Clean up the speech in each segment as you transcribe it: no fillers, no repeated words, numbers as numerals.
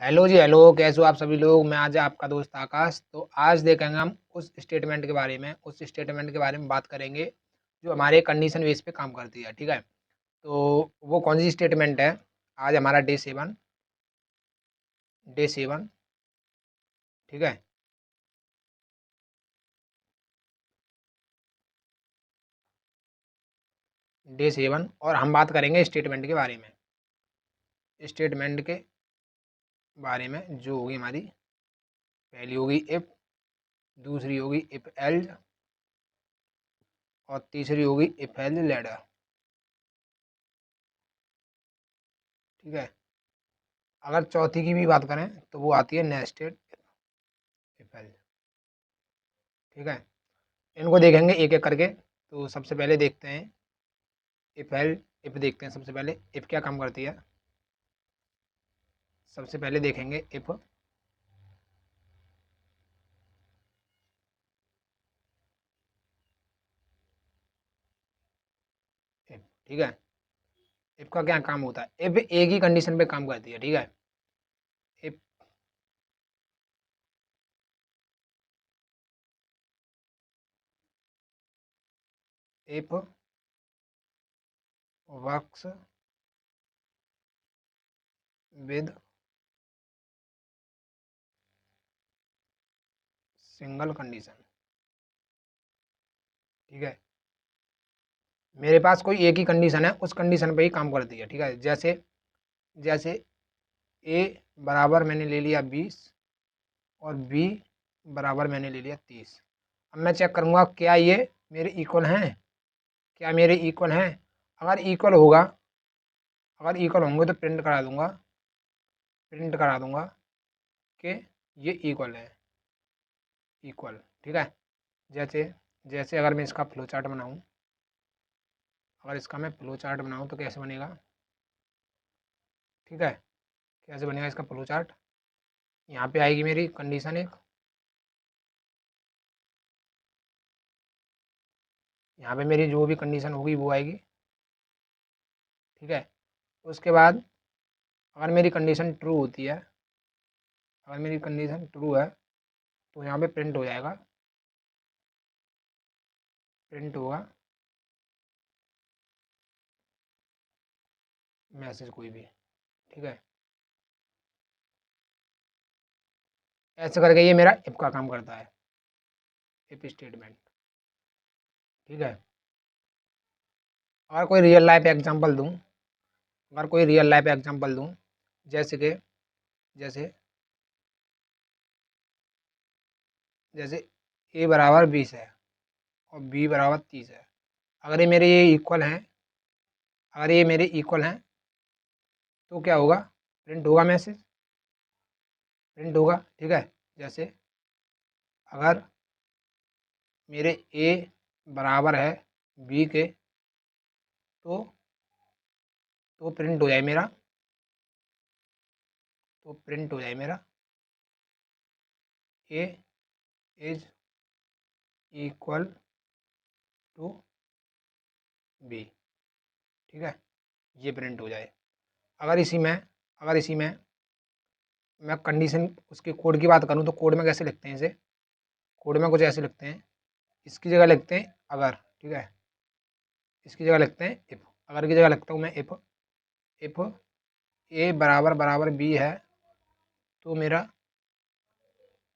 Hello जी, hello. कैसे हो आप सभी लोग? मैं आज आपका दोस्त आकाश। तो आज देखेंगे हम उस स्टेटमेंट के बारे में बात करेंगे जो हमारे कंडीशन बेस पे काम करती है। ठीक है, तो वो कौन सी स्टेटमेंट है? आज हमारा डे 7। ठीक है, डे 7 और हम बात करेंगे स्टेटमेंट के बारे में जो होगी हमारी। पहली होगी इफ, दूसरी होगी इफ एल्स और तीसरी होगी इफ एल्स लैडर। ठीक है, अगर चौथी की भी बात करें तो वो आती है नेस्टेड इफ एल्स। ठीक है, इनको देखेंगे एक एक करके। तो सबसे पहले देखते हैं इफ हेल्ड। इफ देखते हैं सबसे पहले इफ क्या काम करती है। सबसे पहले देखेंगे इफ। इफ ठीक है, इफ का क्या काम होता है? इफ एक ही कंडीशन पे काम करती है। ठीक है, if if works with single condition. ठीक है, मेरे पास कोई एक ही कंडीशन है, उस कंडीशन पे ही काम करती है। ठीक है, जैसे जैसे ए बराबर मैंने ले लिया 20 और बी बराबर मैंने ले लिया 30। अब मैं चेक करूंगा क्या ये मेरे इक्वल हैं। क्या मेरे इक्वल हैं? अगर इक्वल होगा, अगर इक्वल होंगे तो प्रिंट करा दूंगा कि ये इक्वल है। इक्वल। ठीक है, जैसे जैसे अगर मैं इसका फ्लो चार्ट बनाऊँ, अगर इसका मैं फ्लो चार्ट बनाऊँ तो कैसे बनेगा? ठीक है, कैसे बनेगा इसका फ्लो चार्ट? यहाँ पे आएगी मेरी कंडीशन एक, यहाँ पे मेरी जो भी कंडीशन होगी वो आएगी। ठीक है, उसके बाद अगर मेरी कंडीशन ट्रू होती है, अगर मेरी कंडीशन ट्रू है तो यहाँ पे प्रिंट हो जाएगा, प्रिंट होगा मैसेज कोई भी। ठीक है, ऐसे करके ये मेरा इफ का काम करता है, इफ स्टेटमेंट। ठीक है, अगर कोई रियल लाइफ एग्जांपल दूं, अगर कोई रियल लाइफ एग्जांपल दूं, जैसे कि जैसे जैसे ए बराबर 20 है और बी बराबर 30 है। अगर ये मेरे ये इक्वल हैं, अगर ये मेरे इक्वल हैं तो क्या होगा? प्रिंट होगा मैसेज, प्रिंट होगा। ठीक है, जैसे अगर मेरे ए बराबर है बी के तो प्रिंट हो जाए मेरा, तो प्रिंट हो जाए मेरा ए इज इक्वल टू बी। ठीक है, ये प्रिंट हो जाए। अगर इसी में मैं कंडीशन उसके कोड की बात करूँ तो कोड में कैसे लिखते हैं इसे? कोड में कुछ ऐसे लिखते हैं, इसकी जगह लिखते हैं अगर। ठीक है, इसकी जगह लिखते हैं इफ। अगर की जगह लिखता हूँ मैं इफ। इफ ए बराबर बराबर बी है तो मेरा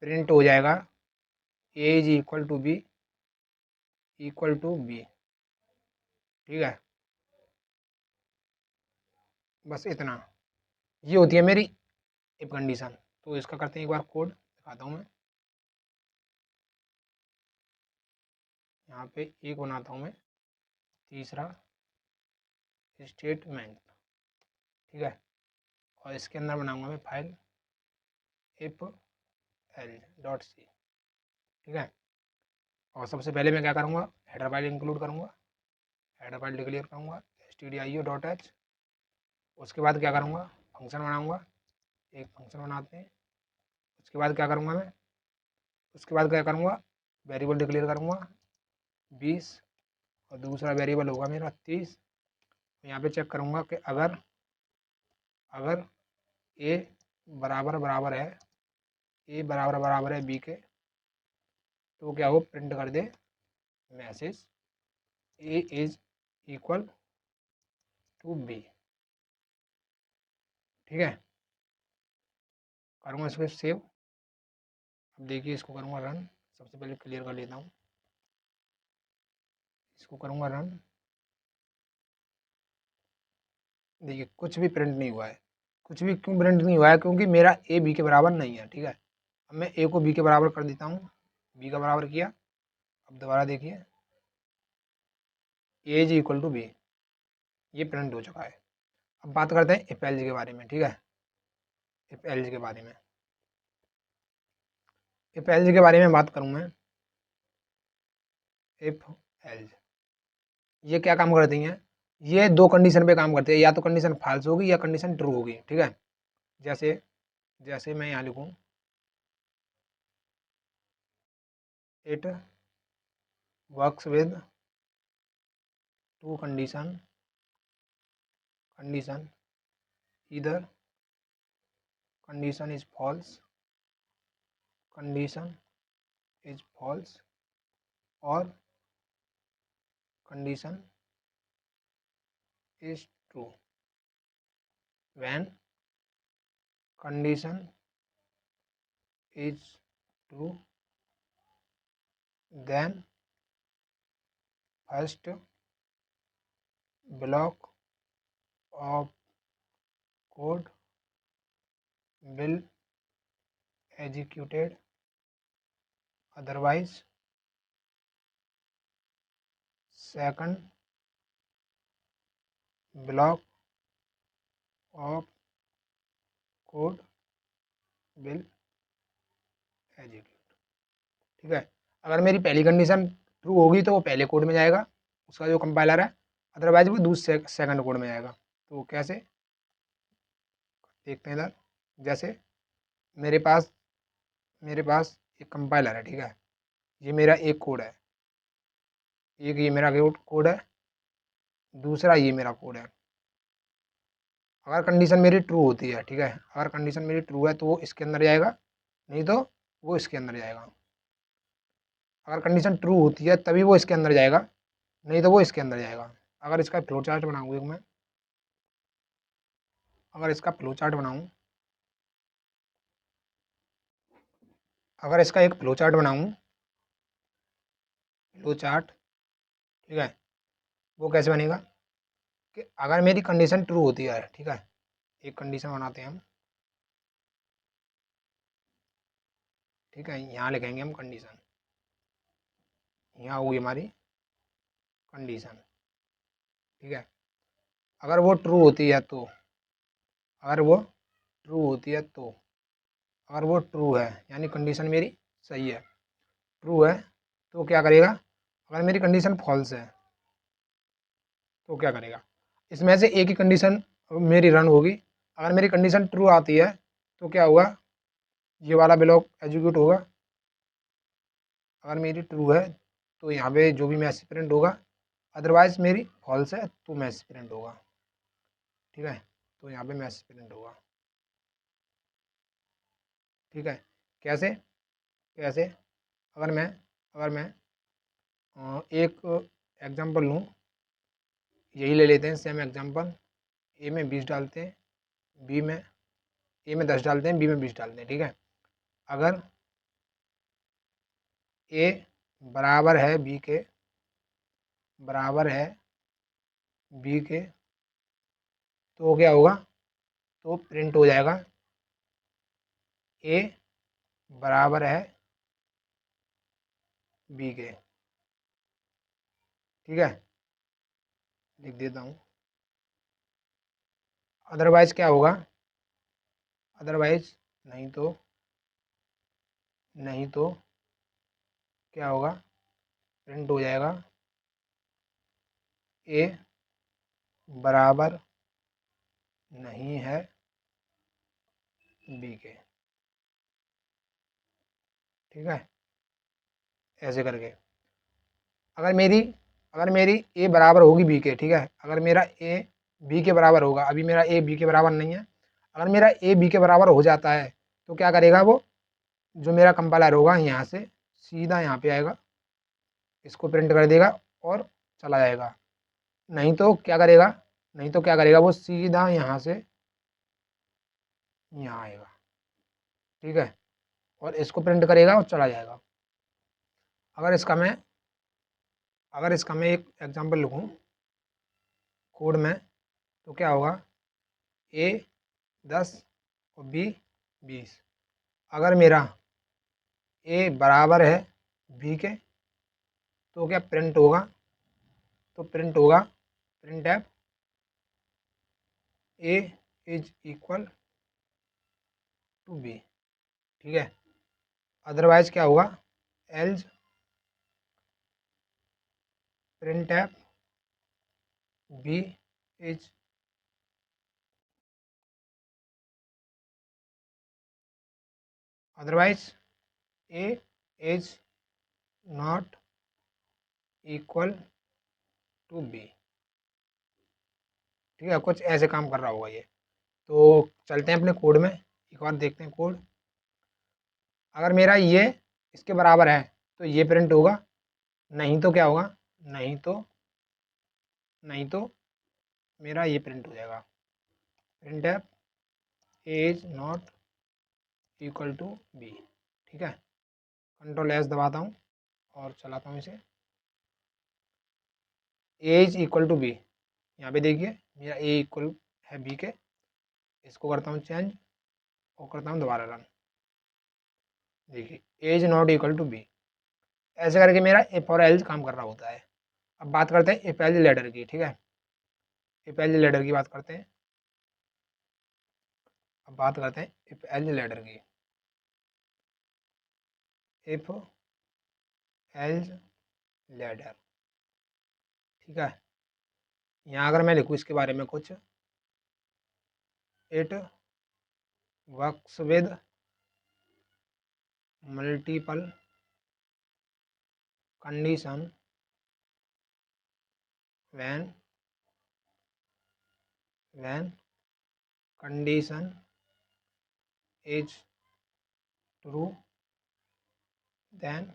प्रिंट हो जाएगा ए इज इक्वल टू बी। ठीक है, बस इतना। ये होती है मेरी इफ कंडीशन। तो इसका करते हैं एक बार कोड दिखाता हूँ मैं। यहाँ पे एक बनाता हूँ मैं, तीसरा स्टेटमेंट। ठीक है, और इसके अंदर बनाऊंगा मैं file if L dot C. ठीक है, और सबसे पहले मैं क्या करूँगा? हेडर फाइल इंक्लूड करूँगा, हेडर फाइल डिक्लेयर करूँगा stdio.h। उसके बाद क्या करूँगा? फंक्शन बनाऊँगा, एक फंक्शन बनाते हैं। उसके बाद क्या करूँगा मैं? उसके बाद क्या करूँगा? वेरिएबल डिक्लेयर करूँगा 20 और दूसरा वेरिएबल होगा मेरा 30। यहाँ पे चेक करूँगा कि अगर ए बराबर बराबर है ए बराबर बराबर है बी के, तो क्या हो, प्रिंट कर दे message A is equal to B. ठीक है, करूँगा इसको सेव। अब देखिए इसको करूँगा रन। सबसे पहले क्लियर कर लेता हूँ, इसको करूँगा रन। देखिए कुछ भी प्रिंट नहीं हुआ है। कुछ भी क्यों प्रिंट नहीं हुआ है? क्योंकि मेरा ए बी के बराबर नहीं है। ठीक है, अब मैं ए को बी के बराबर कर देता हूँ, बी का बराबर किया। अब दोबारा देखिए A is equal to B, ये प्रिंट हो चुका है। अब बात करते हैं इफ एल्स के बारे में। ठीक है, इफ एल्स के बारे में, इफ एल्स के बारे में बात करूँ मैं। इफ एल्स ये क्या काम करती हैं? ये दो कंडीशन पे काम करते हैं, या तो कंडीशन फॉल्स होगी या कंडीशन ट्रू होगी। ठीक है, जैसे जैसे मैं यहाँ लिखूँ it works with two condition इधर कंडीशन इज फॉल्स और condition is true. When condition is true then first block of code will executed, otherwise second block of code will execute। ठीक है, अगर मेरी पहली कंडीशन ट्रू होगी तो वो पहले कोड में जाएगा, उसका जो कंपाइलर है, अदरवाइज वो दूसरे सेकंड कोड में जाएगा। तो कैसे देखते हैं इधर। जैसे मेरे पास एक कंपाइलर है। ठीक है, ये मेरा एक कोड है, एक ये मेरा कोड है, दूसरा ये मेरा कोड है। अगर कंडीशन मेरी ट्रू होती है, ठीक है, अगर कंडीशन मेरी ट्रू है तो वो इसके अंदर जाएगा, नहीं तो वो इसके अंदर जाएगा। अगर कंडीशन ट्रू होती है तभी वो इसके अंदर जाएगा, नहीं तो वो इसके अंदर जाएगा। अगर इसका फ्लो चार्ट बनाऊँ एक मैं, अगर इसका फ्लो चार्ट बनाऊँ, अगर इसका एक फ्लो चार्ट बनाऊँ, फ्लो चार्ट, ठीक है, वो कैसे बनेगा कि अगर मेरी कंडीशन ट्रू होती है, ठीक है, एक कंडीशन बनाते हैं हम। ठीक है, यहाँ लिखेंगे हम कंडीशन, यहाँ होगी हमारी कंडीशन। ठीक है, अगर वो ट्रू होती है तो, अगर वो ट्रू होती है तो, अगर वो ट्रू है यानी कंडीशन मेरी सही है, ट्रू है, तो क्या करेगा? अगर मेरी कंडीशन फॉल्स है तो क्या करेगा? इसमें से एक ही कंडीशन मेरी रन होगी। अगर मेरी कंडीशन ट्रू आती है तो क्या होगा? ये वाला ब्लॉक एग्जीक्यूट होगा। अगर मेरी ट्रू है तो यहाँ पे जो भी मैसेज प्रिंट होगा, अदरवाइज मेरी फॉल्स है तो मैसेज प्रिंट होगा। ठीक है, तो यहाँ पे मैसेज प्रिंट होगा। ठीक है, कैसे कैसे अगर मैं एक एग्जांपल लूँ, यही ले लेते हैं सेम एग्जांपल। ए में 20 डालते हैं, बी में ए में 10 डालते हैं, बी में 20 डालते हैं। ठीक है, अगर ए बराबर है बी के, बराबर है बी के, तो क्या होगा? तो प्रिंट हो जाएगा ए बराबर है बी के। ठीक है, लिख देता हूँ। अदरवाइज क्या होगा? अदरवाइज नहीं तो क्या होगा? प्रिंट हो जाएगा ए बराबर नहीं है बी के। ठीक है, ऐसे करके अगर मेरी ए बराबर होगी बी के, ठीक है, अगर मेरा ए बी के बराबर होगा, अभी मेरा ए बी के बराबर नहीं है, अगर मेरा ए बी के बराबर हो जाता है तो क्या करेगा वो, जो मेरा कंपाइलर होगा यहाँ से सीधा यहाँ पे आएगा, इसको प्रिंट कर देगा और चला जाएगा। नहीं तो क्या करेगा, नहीं तो क्या करेगा वो सीधा यहाँ से यहाँ आएगा, ठीक है, और इसको प्रिंट करेगा और चला जाएगा। अगर इसका मैं एक एग्जांपल लिखूँ कोड में, तो क्या होगा, ए 10 और बी 20। अगर मेरा ए बराबर है बी के तो क्या प्रिंट होगा, तो प्रिंट होगा print F A is equal to B, ठीक है। अदरवाइज क्या होगा, else print F B is otherwise A is not equal to B, ठीक है। कुछ ऐसे काम कर रहा होगा ये। तो चलते हैं अपने कोड में, एक बार देखते हैं कोड। अगर मेरा ये इसके बराबर है तो ये प्रिंट होगा, नहीं तो क्या होगा, नहीं तो मेरा ये प्रिंट हो जाएगा, print F A is not equal to B, ठीक है। कंट्रोल एस दबाता हूँ और चलाता हूँ इसे। ए इज इक्वल टू बी, यहाँ पे देखिए मेरा ए इक्वल है बी के, इसको करता हूँ चेंज और करता हूँ दोबारा रन, देखिए A is not equal to B. ऐसे करके मेरा इफ और एल्स काम कर रहा होता है। अब बात करते हैं इफ एल्स लेडर की, ठीक है। इफ एल्स लेडर की बात करते हैं, अब बात करते हैं इफ एल्स लेडर की। इफ एल्स लेडर, ठीक है। यहाँ अगर मैं लिखूँ इसके बारे में कुछ, it works with multiple condition when condition is true then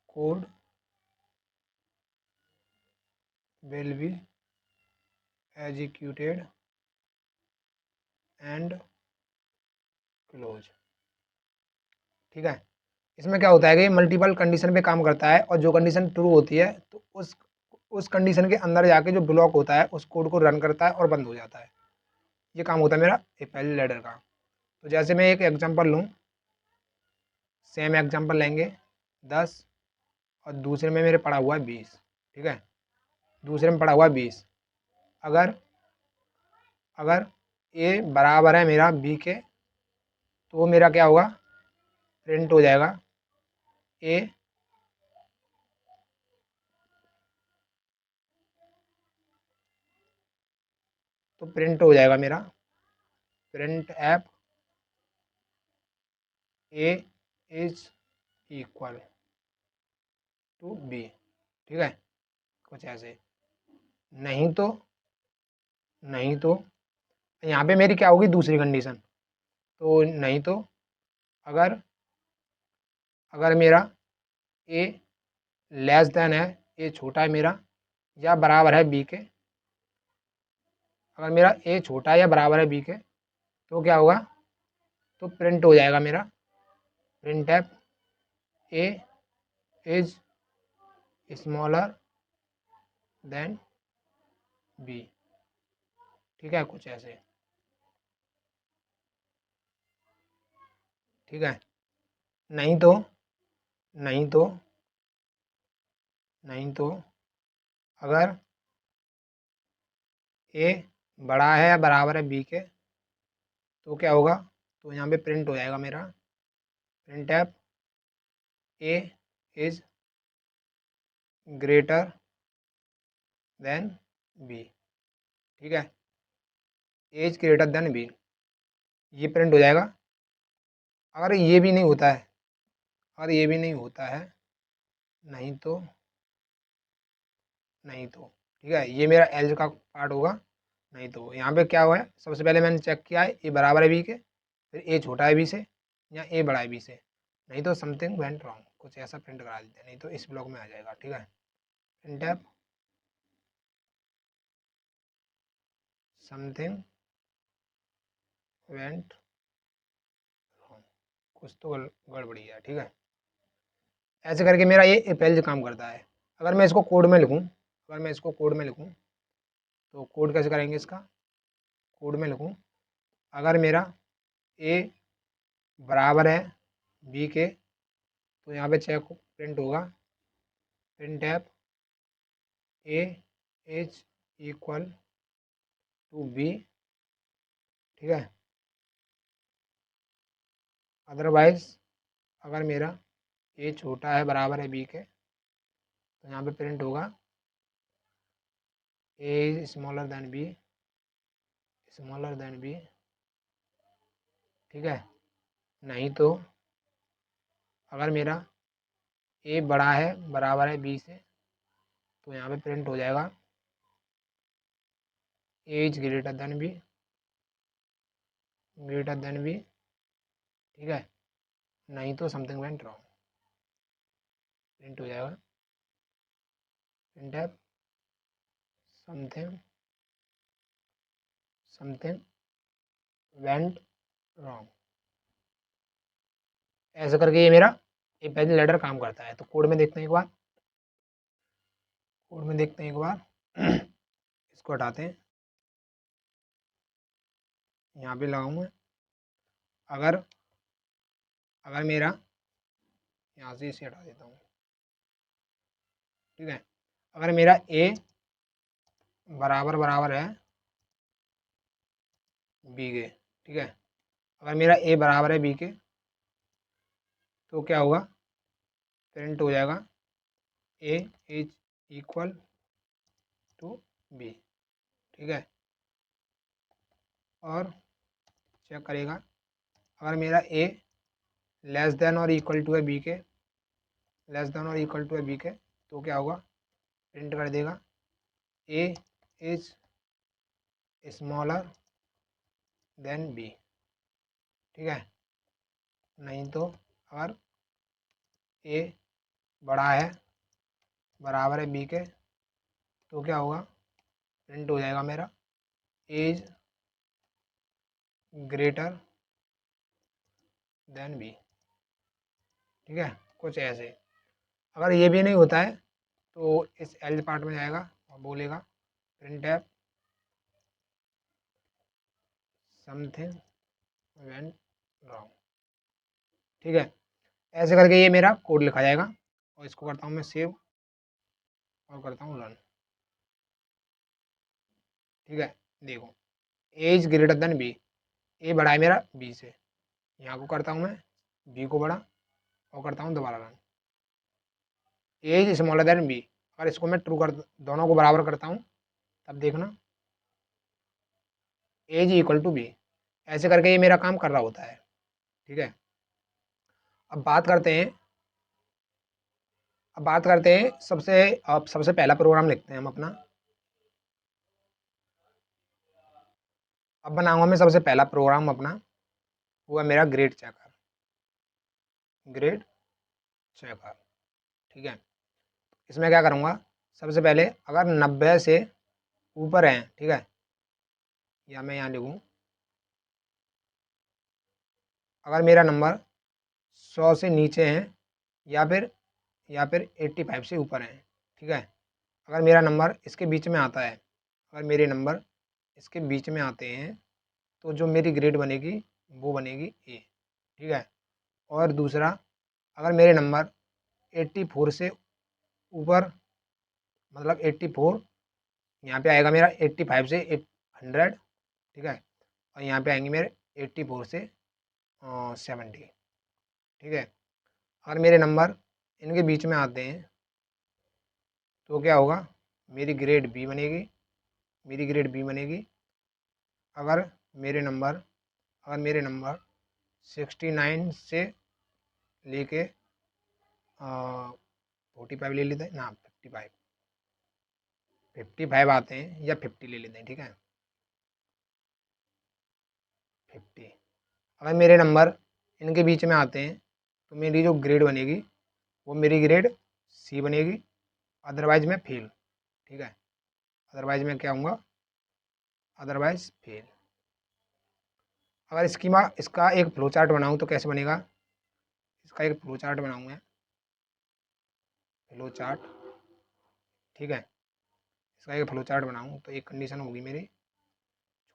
code will be executed and close, ठीक है। इसमें क्या होता है कि मल्टीपल कंडीशन पे काम करता है और जो कंडीशन ट्रू होती है तो उस कंडीशन के अंदर जाके जो ब्लॉक होता है उस कोड को रन करता है और बंद हो जाता है। ये काम होता है मेरा इफ एल्स लेडर का। तो जैसे मैं एक एग्जांपल लूँ, सेम एग्जांपल लेंगे 10 और दूसरे में मेरे पड़ा हुआ है 20, ठीक है। दूसरे में पड़ा हुआ है 20। अगर अगर ए बराबर है मेरा बी के तो मेरा क्या होगा, प्रिंट हो जाएगा ए तो प्रिंट हो जाएगा मेरा print F A is equal to B, ठीक है। कुछ ऐसे। नहीं तो यहाँ पे मेरी क्या होगी दूसरी कंडीशन, तो नहीं तो अगर अगर मेरा ए लेस देन है, ए छोटा है मेरा या बराबर है बी के, अगर मेरा ए छोटा है या बराबर है बी के तो क्या होगा, तो प्रिंट हो जाएगा मेरा print F A is smaller than B, ठीक है। कुछ ऐसे, ठीक है। नहीं तो नहीं तो नहीं तो अगर ए बड़ा है या बराबर है बी के तो क्या होगा, तो यहाँ पे प्रिंट हो जाएगा मेरा print F A is greater than B, ठीक है। एज ग्रेटर देन बी, ये प्रिंट हो जाएगा। अगर ये भी नहीं होता है, अगर ये भी नहीं होता है, नहीं तो ठीक है, ये मेरा एल्स का पार्ट होगा। नहीं तो यहाँ पे क्या हुआ है, सबसे पहले मैंने चेक किया है ए बराबर है बी के, फिर ए छोटा है बी से या ए बड़ा है बी से, नहीं तो समथिंग वेंट रॉन्ग, कुछ ऐसा प्रिंट करा देते हैं, नहीं तो इस ब्लॉक में आ जाएगा। ठीक है, प्रिंट समथिंग वेंट रॉन्ग, कुछ तो गड़बड़ी है। ठीक है, ऐसे करके मेरा ये if else काम करता है। अगर मैं इसको कोड में लिखूँ, तो कोड कैसे करेंगे इसका, कोड में लिखूँ, अगर मेरा ए बराबर है बी के, तो यहाँ पे चेक प्रिंट होगा, print F A is equal to B. ठीक है, अदरवाइज अगर मेरा ए छोटा है बराबर है बी के, तो यहाँ पे प्रिंट होगा ए इज स्मॉलर देन बी, ठीक है, नहीं तो अगर मेरा ए बड़ा है बराबर है बी से, तो यहाँ पे प्रिंट हो जाएगा ए इज ग्रेटर देन बी, ठीक है, नहीं तो समथिंग वेंट रॉन्ग, प्रिंट हो जाएगा print F something went wrong. ऐसा करके ये मेरा ये पहले लेटर काम करता है। तो कोड में देखते हैं एक बार, इसको हटाते हैं, यहाँ पे लगाऊंगा, अगर अगर मेरा यहाँ से इसे हटा देता हूँ। ठीक है, अगर मेरा ए बराबर है बी के, ठीक है, अगर मेरा ए बराबर है बी के, तो क्या होगा, प्रिंट हो जाएगा ए इज इक्वल टू बी। ठीक है, और चेक करेगा, अगर मेरा ए लेस देन और इक्वल टू है बी के, तो क्या होगा, प्रिंट कर देगा ए इज स्मॉलर देन बी। ठीक है, नहीं तो अगर ए बड़ा है बराबर है बी के, तो क्या होगा, प्रिंट हो जाएगा मेरा ए इज ग्रेटर देन बी। ठीक है, कुछ ऐसे। अगर ये भी नहीं होता है तो इस एल्स पार्ट में जाएगा और बोलेगा print F something went wrong. ठीक है, ऐसे करके ये मेरा कोड लिखा जाएगा, और इसको करता हूँ मैं सेव और करता हूँ रन। ठीक है, देखो ए इज ग्रेटर देन बी, ए बड़ा है मेरा बी से, यहाँ को करता हूँ मैं बी को बड़ा और करता हूँ दोबारा run. A is smaller than B, अगर इसको मैं ट्रू कर दोनों को बराबर करता हूँ, तब देखना ए इज इक्वल टू बी। ऐसे करके ये मेरा काम कर रहा होता है। ठीक है, अब बात करते हैं सबसे पहला प्रोग्राम लिखते हैं हम अपना। अब बनाऊंगा मैं सबसे पहला प्रोग्राम अपना, वो है मेरा ग्रेड चेकर। ठीक है, इसमें क्या करूँगा, सबसे पहले अगर 90 से ऊपर हैं, ठीक है, या मैं यहाँ लिखूँ, अगर मेरा नंबर 100 से नीचे हैं या फिर 85 से ऊपर हैं, ठीक है, अगर मेरा नंबर इसके बीच में आता है, अगर मेरे नंबर इसके बीच में आते हैं, तो जो मेरी ग्रेड बनेगी वो बनेगी ए। ठीक है, और दूसरा, अगर मेरे नंबर 84 से ऊपर, मतलब 84, यहाँ पे आएगा मेरा 85 से 100, ठीक है, और यहाँ पे आएंगे मेरे 84 से 70। ठीक है, अगर मेरे नंबर इनके बीच में आते हैं, तो क्या होगा, मेरी ग्रेड बी बनेगी। अगर मेरे नंबर 69 से लेके 45 ले लेते हैं ना, 55 आते हैं, या 50 ले लेते हैं। ठीक है, 50। अगर मेरे नंबर इनके बीच में आते हैं तो मेरी जो ग्रेड बनेगी वो मेरी ग्रेड सी बनेगी, अदरवाइज मैं फेल। ठीक है, अदरवाइज मैं क्या हूँगा, अदरवाइज फेल। अगर इसका एक फ्लो चार्ट बनाऊँ तो कैसे बनेगा, इसका एक फ्लो चार्ट बनाऊँ मैं, फ्लो चार्ट। ठीक है, इसका एक फ्लो चार्ट बनाऊँ तो एक कंडीशन होगी मेरी,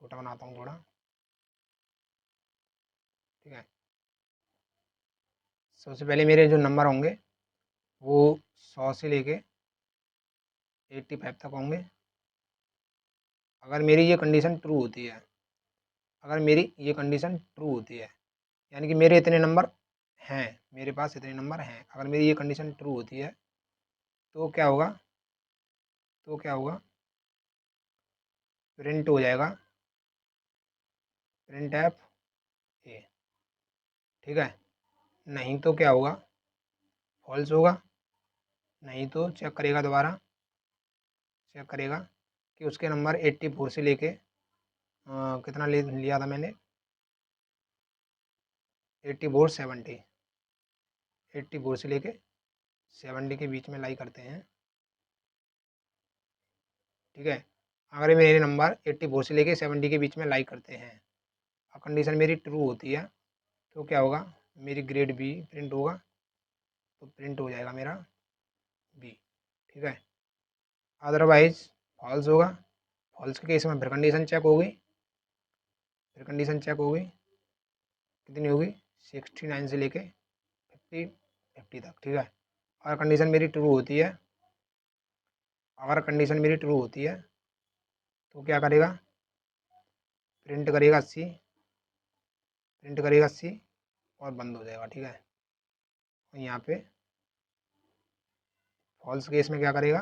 छोटा बनाता हूँ थोड़ा। ठीक है, सबसे पहले मेरे जो नंबर होंगे वो 100 से लेके 85 तक होंगे। अगर मेरी ये कंडीशन ट्रू होती है, अगर मेरी ये कंडीशन ट्रू होती है, यानी कि मेरे इतने नंबर हैं, मेरे पास इतने नंबर हैं, अगर मेरी ये कंडीशन ट्रू होती है तो क्या होगा, तो क्या होगा, प्रिंट हो जाएगा प्रिंट एफ ए। ठीक है, नहीं तो क्या होगा, फॉल्स होगा। नहीं तो चेक करेगा, दोबारा चेक करेगा कि उसके नंबर 84 से लेके कितना लिया था मैंने, 84 70, 84 से लेके 70 के बीच में लाई करते हैं। ठीक है, अगर मेरे नंबर 84 से लेके 70 के बीच में लाई करते हैं और कंडीशन मेरी ट्रू होती है तो क्या होगा, मेरी ग्रेड बी प्रिंट होगा, तो प्रिंट हो जाएगा मेरा बी। ठीक है, अदरवाइज फॉल्स होगा। फॉल्स के केस में फिर कंडीशन चेक होगी, फिर कंडीशन चेक होगी, कितनी होगी, 69 से लेके 50 तक। ठीक है, अगर कंडीशन मेरी ट्रू होती है, अगर कंडीशन मेरी ट्रू होती है तो क्या करेगा, प्रिंट करेगा 80, प्रिंट करेगा 80 और बंद हो जाएगा। ठीक है, यहाँ पे फॉल्स केस में क्या करेगा,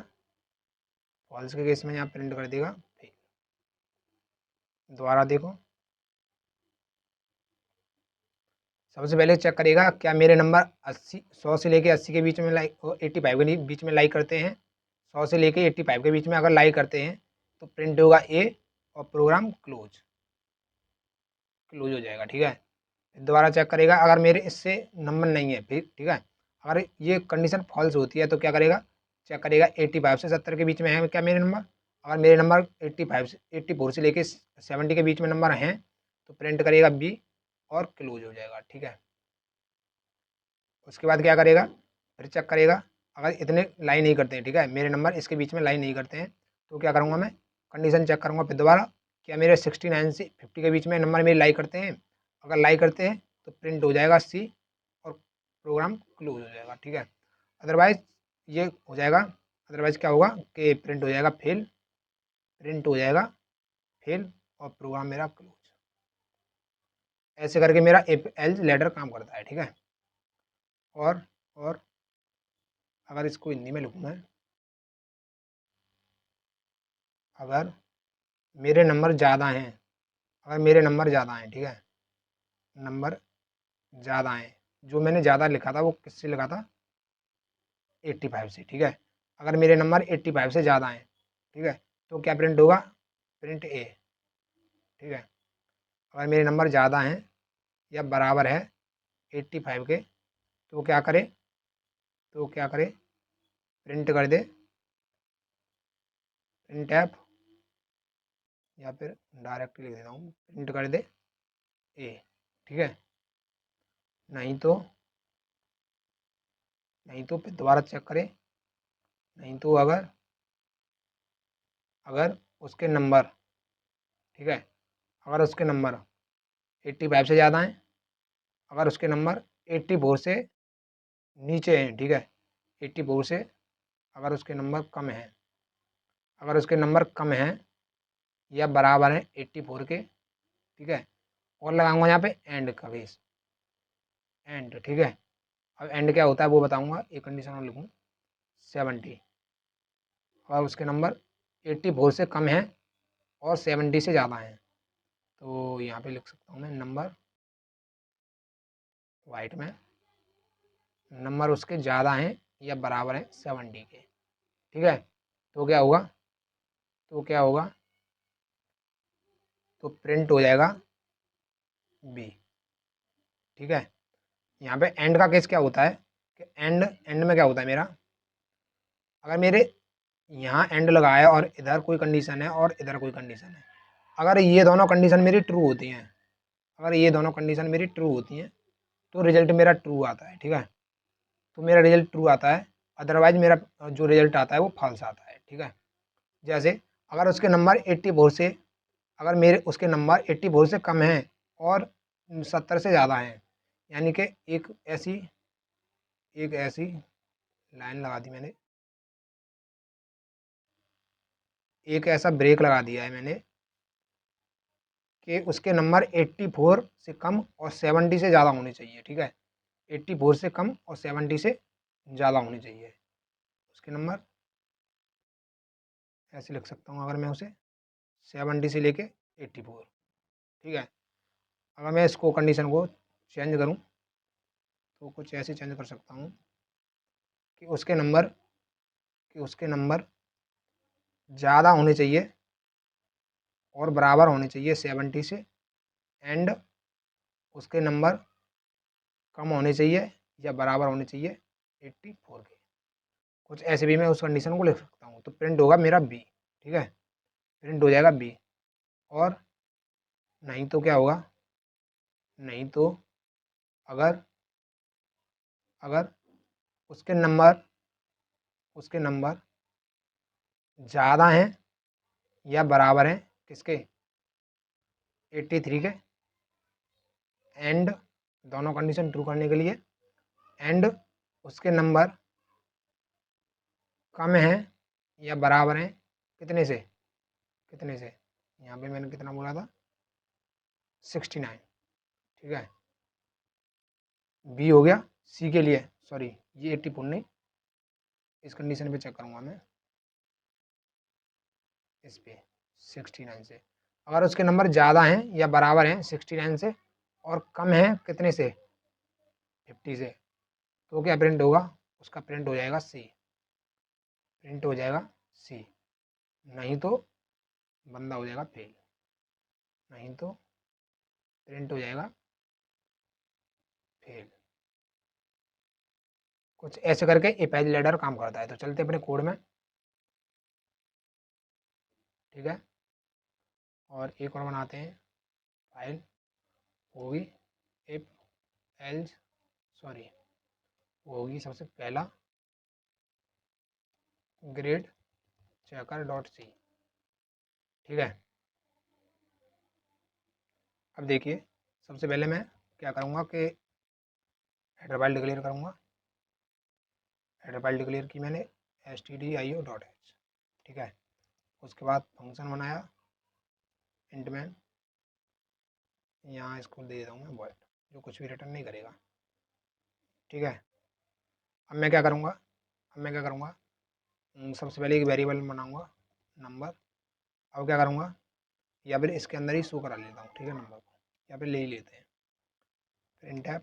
फॉल्स के केस में यहाँ प्रिंट कर देगा फेल। दोबारा देखो, सबसे पहले चेक करेगा क्या मेरे नंबर 100 से लेके 80 के बीच में लाइक 85 के बीच में लाइक करते हैं। 100 से लेके 85 के बीच में अगर लाइक करते हैं तो प्रिंट होगा ए और प्रोग्राम क्लोज हो जाएगा। ठीक है, दोबारा चेक करेगा अगर मेरे इससे नंबर नहीं है फिर। ठीक है, अगर ये कंडीशन फॉल्स होती है तो क्या करेगा, चेक करेगा 85 से 70 के बीच में है क्या मेरे नंबर। अगर मेरे नंबर 84 से लेके 70 के बीच में नंबर हैं तो प्रिंट करेगा बी और क्लोज हो जाएगा। ठीक है, उसके बाद क्या करेगा, फिर चेक करेगा अगर इतने लाइन नहीं करते हैं। ठीक है, मेरे नंबर इसके बीच में लाइन नहीं करते हैं तो क्या करूँगा, मैं कंडीशन चेक करूँगा फिर दोबारा, क्या मेरे 69 से 50 के बीच में नंबर मेरे लाई करते हैं। अगर लाई करते हैं तो प्रिंट हो जाएगा सी और प्रोग्राम क्लोज हो जाएगा। ठीक है, अदरवाइज ये हो जाएगा, अदरवाइज क्या होगा कि प्रिंट हो जाएगा फेल, प्रिंट हो जाएगा फेल और प्रोग्राम मेरा क्लोज। ऐसे करके मेरा एल्स लेटर काम करता है। ठीक है, और अगर इसको हिंदी में लिखूँ मैं, अगर मेरे नंबर ज़्यादा हैं, अगर मेरे नंबर ज़्यादा हैं, ठीक है, नंबर ज़्यादा हैं, जो मैंने ज़्यादा लिखा था वो किससे लिखा था, 85 से। ठीक है, अगर मेरे नंबर 85 से ज़्यादा हैं, ठीक है, तो क्या प्रिंट होगा, प्रिंट ए। ठीक है, अगर मेरे नंबर ज़्यादा हैं या बराबर है 85 के तो क्या करे, तो क्या करे, प्रिंट कर दे प्रिंट एफ, या फिर डायरेक्ट लिख देता हूँ प्रिंट कर दे ए। ठीक है, नहीं तो फिर दोबारा चेक करें, नहीं तो अगर अगर उसके नंबर, ठीक है, अगर उसके नंबर 85 से ज़्यादा हैं, अगर उसके नंबर 84 से नीचे हैं, ठीक है, 84 से अगर उसके नंबर कम हैं, अगर उसके नंबर कम हैं या बराबर हैं 84 के। ठीक है, और लगाऊंगा यहाँ पे एंड का बेस, एंड। ठीक है, अब एंड क्या होता है वो बताऊंगा, एक कंडीशन और लिखूँ 70, और उसके नंबर 84 से कम हैं और 70 से ज़्यादा हैं तो यहाँ पे लिख सकता हूँ मैं नंबर वाइट में, नंबर उसके ज़्यादा हैं या बराबर हैं 70 के। ठीक है, तो क्या होगा, तो क्या होगा, तो प्रिंट हो जाएगा बी। ठीक है, यहाँ पे एंड का केस क्या होता है कि एंड में क्या होता है मेरा, अगर मेरे यहाँ एंड लगा है और इधर कोई कंडीशन है और इधर कोई कंडीशन है, अगर ये दोनों कंडीशन मेरी ट्रू होती हैं, अगर ये दोनों कंडीशन मेरी ट्रू होती हैं तो रिजल्ट मेरा ट्रू आता है। ठीक है, तो मेरा रिजल्ट ट्रू आता है, अदरवाइज मेरा जो रिजल्ट आता है वो फॉल्स आता है। ठीक है, जैसे अगर उसके नंबर 84 से, अगर मेरे उसके नंबर 84 से कम हैं और 70 से ज़्यादा हैं, यानी कि एक ऐसी लाइन लगा दी मैंने, एक ऐसा ब्रेक लगा दिया है मैंने कि उसके नंबर 84 से कम और 70 से ज़्यादा होने चाहिए। ठीक है, 84 से कम और 70 से ज़्यादा होने चाहिए उसके नंबर। ऐसे लिख सकता हूँ अगर मैं उसे 70 से लेके 84। ठीक है, अगर मैं इसको कंडीशन को चेंज करूँ तो कुछ ऐसे चेंज कर सकता हूँ कि उसके नंबर ज़्यादा होने चाहिए और बराबर होने चाहिए 70 से, एंड उसके नंबर कम होने चाहिए या बराबर होने चाहिए 84 के। कुछ ऐसे भी मैं उस कंडीशन को लिख सकता हूँ, तो प्रिंट होगा मेरा बी। ठीक है, प्रिंट हो जाएगा बी। और नहीं तो क्या होगा, नहीं तो अगर अगर उसके नंबर ज़्यादा हैं या बराबर हैं किसके, 83 के, एंड दोनों कंडीशन ट्रू करने के लिए, एंड उसके नंबर कम हैं या बराबर हैं कितने से, यहाँ पे मैंने कितना बोला था, 69। ठीक है, बी हो गया। सी के लिए सॉरी, ये 84 नहीं, इस कंडीशन पे चेक करूँगा मैं, इस पे 69 से, अगर उसके नंबर ज़्यादा हैं या बराबर हैं 69 से और कम हैं कितने से, 50 से, तो क्या प्रिंट होगा, उसका प्रिंट हो जाएगा सी, प्रिंट हो जाएगा सी। नहीं तो बंदा हो जाएगा फेल, नहीं तो प्रिंट हो जाएगा फेल। कुछ ऐसे करके एपेज लैडर काम करता है। तो चलते अपने कोड में। ठीक है, और एक और बनाते हैं फाइल, होगी इफ एल्स सॉरी, होगी सबसे पहला ग्रेड चेकर डॉट सी। ठीक है, अब देखिए सबसे पहले मैं क्या करूँगा कि हेडर फाइल डिक्लेयर करूँगा। हेडर फाइल डिक्लेयर की मैंने stdio.h। ठीक है, उसके बाद फंक्शन बनाया इंटमैन, यहाँ इसको दे देता हूँ मैं वॉइड, जो कुछ भी रिटर्न नहीं करेगा। ठीक है, अब मैं क्या करूँगा, सबसे पहले एक वेरिएबल बनाऊँगा नंबर। अब क्या करूँगा, या फिर इसके अंदर ही शो करा लेता हूँ। ठीक है, नंबर को या फिर ले ही लेते हैं, printf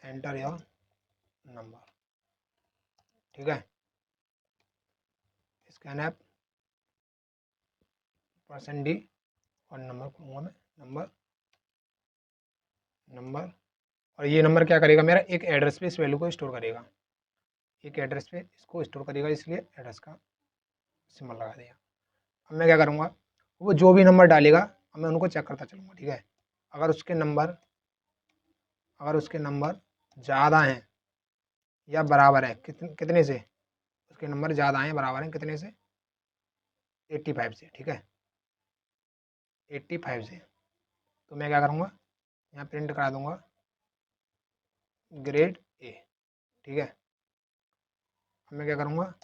एंटर योर नंबर। ठीक है, स्कैनएप %d और नंबर कहूँगा मैं, नंबर और ये नंबर क्या करेगा, मेरा एक एड्रेस पे इस वैल्यू को स्टोर करेगा, एक एड्रेस पे इसको स्टोर करेगा, इसलिए एड्रेस का सिंबल लगा दिया। अब मैं क्या करूँगा, वो जो भी नंबर डालेगा अब मैं उनको चेक करता चलूँगा। ठीक है, अगर उसके नंबर ज़्यादा हैं या बराबर है कितने से, उसके नंबर ज़्यादा हैं बराबर हैं कितने से, 85 से। ठीक है, 85 से, तो मैं क्या करूँगा, यहाँ प्रिंट करा दूँगा ग्रेड ए। ठीक है, अब मैं क्या करूँगा,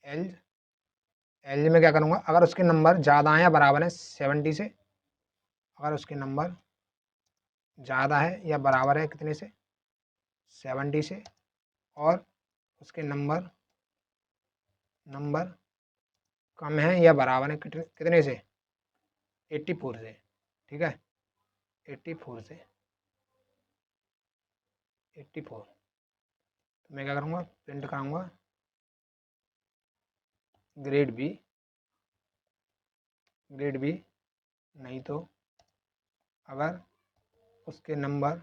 एल में क्या करूँगा, अगर उसके नंबर ज़्यादा हैं या बराबर हैं 70 से, अगर उसके नंबर ज़्यादा है या बराबर है कितने से, 70 से, और उसके नंबर कम है या बराबर है कितने से, 84 से। ठीक है, 84 से, 84, तो मैं क्या करूँगा, प्रिंट कराऊँगा ग्रेड बी नहीं तो अगर उसके नंबर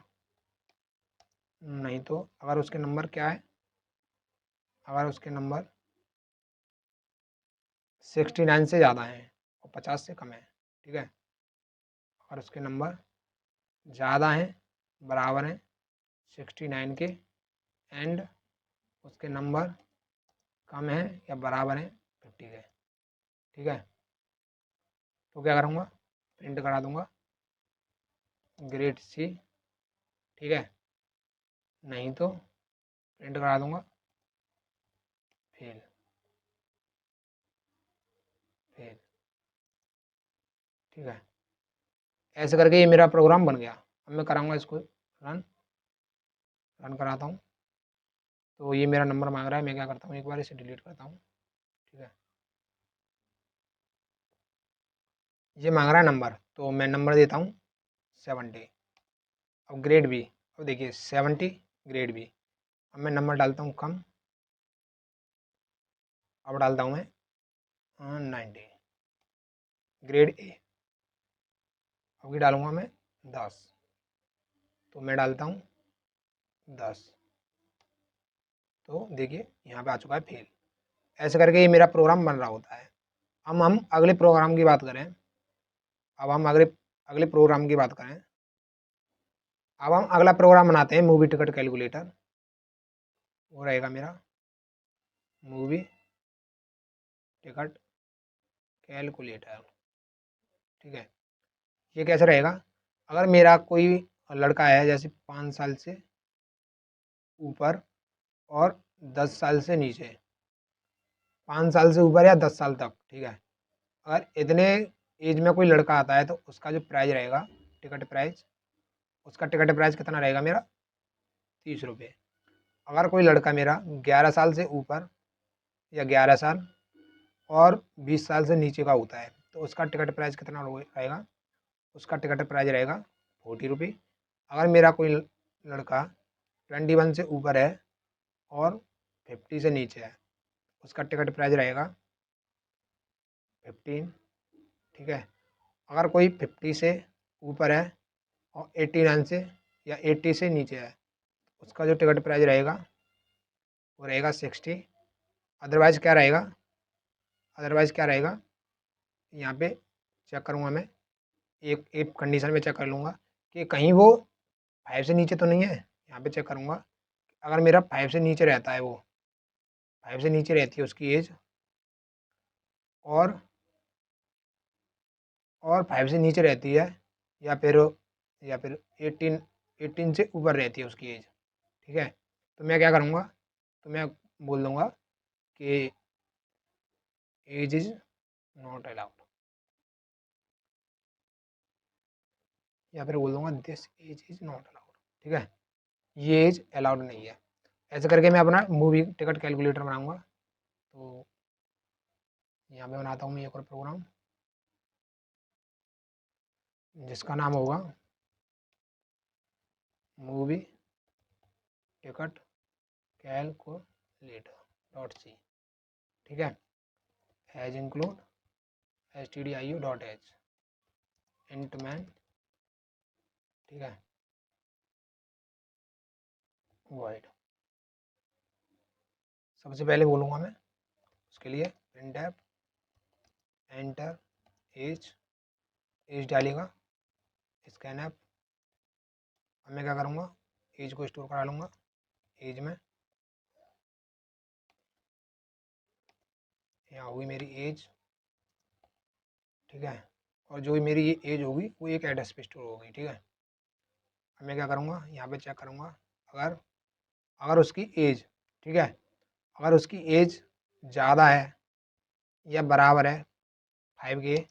क्या है, अगर उसके नंबर 69 से ज़्यादा हैं और 50 से कम है। ठीक है, अगर उसके नंबर ज़्यादा हैं, बराबर हैं 69 के, एंड उसके नंबर कम है या बराबर है 50 के। ठीक है, तो क्या करूँगा, प्रिंट करा दूँगा ग्रेड सी। ठीक है, नहीं तो प्रिंट करा दूँगा फेल। फेल। ठीक है, ऐसे करके ये मेरा प्रोग्राम बन गया। अब मैं कराऊँगा इसको रन कराता हूँ। तो ये मेरा नंबर मांग रहा है, मैं क्या करता हूँ, एक बार इसे डिलीट करता हूँ। ठीक है, ये मांग रहा है नंबर, तो मैं नंबर देता हूँ 70। अब ग्रेड बी, अब देखिए 70 ग्रेड बी। अब मैं नंबर डालता हूँ कम, अब डालता हूँ मैं 90 ग्रेड ए। अब डालूंगा मैं 10, तो मैं डालता हूँ 10, तो देखिए यहाँ पे आ चुका है फेल। ऐसे करके ये मेरा प्रोग्राम बन रहा होता है। अब हम अगले प्रोग्राम की बात करें। अब हम अगले प्रोग्राम की बात करें। अब हम अगला प्रोग्राम बनाते हैं मूवी टिकट कैलकुलेटर। वो रहेगा मेरा मूवी टिकट कैलकुलेटर। ठीक है, ये कैसे रहेगा, अगर मेरा कोई लड़का है जैसे 5 साल से ऊपर और 10 साल से नीचे, 5 साल से ऊपर या 10 साल तक। ठीक है, अगर इतने एज में कोई लड़का आता है तो उसका जो प्राइस रहेगा, टिकट प्राइस, उसका टिकट प्राइस कितना रहेगा मेरा, 30 रुपये। अगर कोई लड़का मेरा 11 साल से ऊपर या 11 साल और 20 साल से नीचे का होता है तो उसका टिकट प्राइस कितना रहेगा, उसका टिकट प्राइस रहेगा 40 रुपये। अगर मेरा कोई लड़का 21 से ऊपर है और 50 से नीचे है, उसका टिकट प्राइस रहेगा 15। ठीक है, अगर कोई 50 से ऊपर है और 89 से या 80 से नीचे है, उसका जो टिकट प्राइस रहेगा वो रहेगा 60। अदरवाइज़ क्या रहेगा, यहाँ पे चेक करूँगा मैं, एक एक कंडीशन में चेक कर लूँगा कि कहीं वो 5 से नीचे तो नहीं है। यहाँ पे चेक करूँगा, अगर मेरा 5 से नीचे रहता है, वो 5 से नीचे रहती है उसकी एज, और 5 से नीचे रहती है, या फिर 18 से ऊपर रहती है उसकी एज। ठीक है, तो मैं क्या करूँगा, तो मैं बोल दूँगा कि एज इज़ नॉट अलाउड, या फिर बोल दूँगा this age is not allowed. ठीक है, ये एज अलाउड नहीं है। ऐसे करके मैं अपना मूवी टिकट कैलकुलेटर बनाऊँगा। तो यहाँ पे बनाता हूँ मैं एक और प्रोग्राम जिसका नाम होगा मूवी टिकट कैलकुलेटर .c। ठीक है, has include stdio.h int man. ठीक है, void। सबसे पहले बोलूँगा मैं उसके लिए printf एंटर एज डालेगा स्कैनएप। अब मैं क्या करूँगा, एज को स्टोर करा लूँगा एज में। यहाँ होगी मेरी एज। ठीक है, और जो मेरी ये एज होगी वो एक एड्रेस पे स्टोर होगी। ठीक है, अब मैं क्या करूँगा, यहाँ पे चेक करूँगा, अगर अगर उसकी एज, ठीक है, अगर उसकी एज ज़्यादा है या बराबर है 5 के,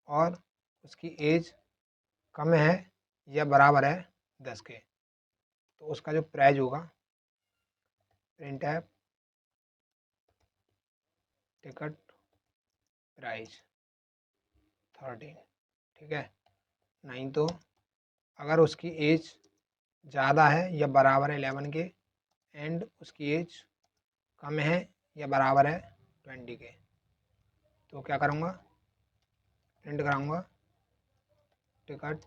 और उसकी एज कम है या बराबर है 10 के, तो उसका जो प्राइस होगा printf टिकट प्राइस 13। ठीक है, नहीं तो अगर उसकी एज ज़्यादा है या बराबर है 11 के, एंड उसकी एज कम है या बराबर है 20 के, तो क्या करूँगा, प्रिंट कराऊँगा टिकट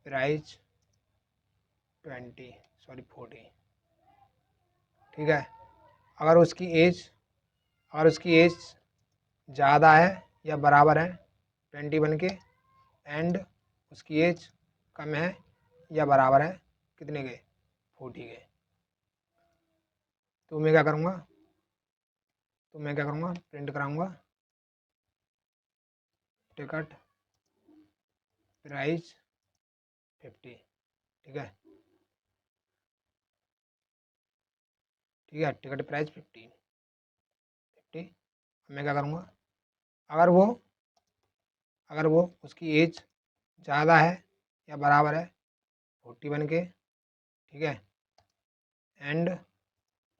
प्राइस 40, ठीक है। अगर उसकी एज ज़्यादा है या बराबर है 21 के, एंड उसकी एज कम है या बराबर है कितने के, 40 के, तो मैं क्या करूँगा, प्रिंट कराऊँगा टिकट प्राइस 50, ठीक है। Ticket price 50। मैं क्या करूँगा, अगर वो उसकी एज ज़्यादा है या बराबर है 41 के, ठीक है, एंड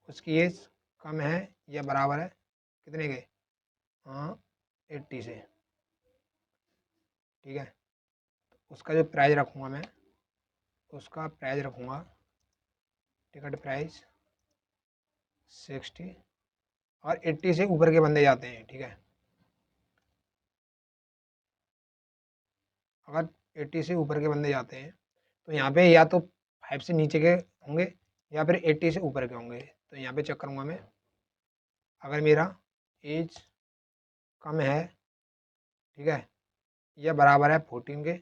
उसकी एज कम है या बराबर है कितने के, 80 से, ठीक है। उसका जो प्राइस रखूँगा मैं, टिकट प्राइस 60, और 80 से ऊपर के बंदे जाते हैं, ठीक है। अगर 80 से ऊपर के बंदे जाते हैं तो यहाँ पे या तो 5 से नीचे के होंगे या फिर 80 से ऊपर के होंगे। तो यहाँ पे चेक करूँगा मैं, अगर मेरा एज कम है, ठीक है, या बराबर है 14 के,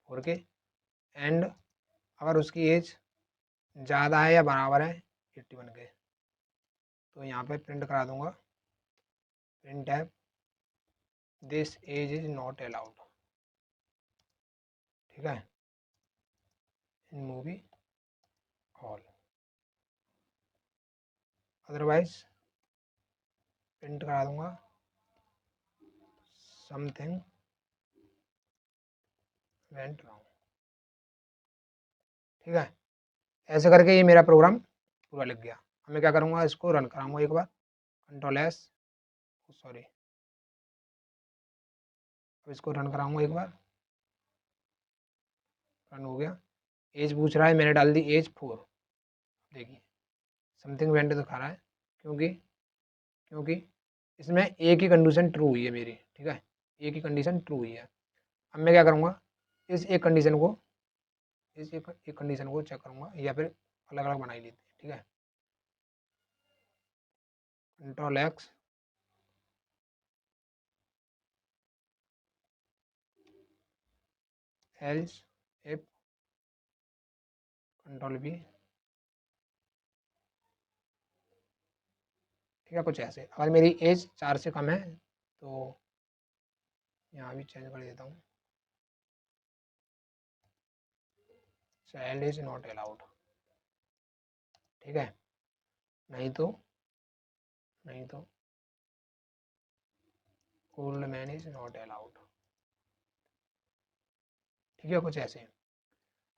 4 के, एंड अगर उसकी एज ज़्यादा है या बराबर है 81 के, तो यहाँ पे प्रिंट करा दूँगा, प्रिंट है this age is not allowed, ठीक है, in movie hall, otherwise print करा दूँगा समथिंग वेंट रॉन्ग, ठीक है। ऐसे करके ये मेरा प्रोग्राम पूरा लिख गया। अब मैं क्या करूँगा, इसको रन कराऊँगा एक बार, कंट्रोल एस, सॉरी, अब इसको रन कराऊँगा एक बार, रन हो गया। एज पूछ रहा है, मैंने डाल दी एज 4, देखिए समथिंग वेंट दिखा रहा है, क्योंकि इसमें एक ही कंडीशन ट्रू हुई है मेरी, ठीक है, एक ही कंडीशन ट्रू हुई है। अब मैं क्या करूँगा, इस एक कंडीशन को चेक करूँगा, या फिर अलग अलग बनाई लेते हैं, ठीक है, control X, else if, control B, ठीक है, कुछ ऐसे। अगर मेरी एज 4 से कम है तो यहाँ भी चेंज कर देता हूँ, चाइल्ड इज नॉट अलाउड, ठीक है, नहीं तो old man is not allowed, ठीक है, कुछ ऐसे।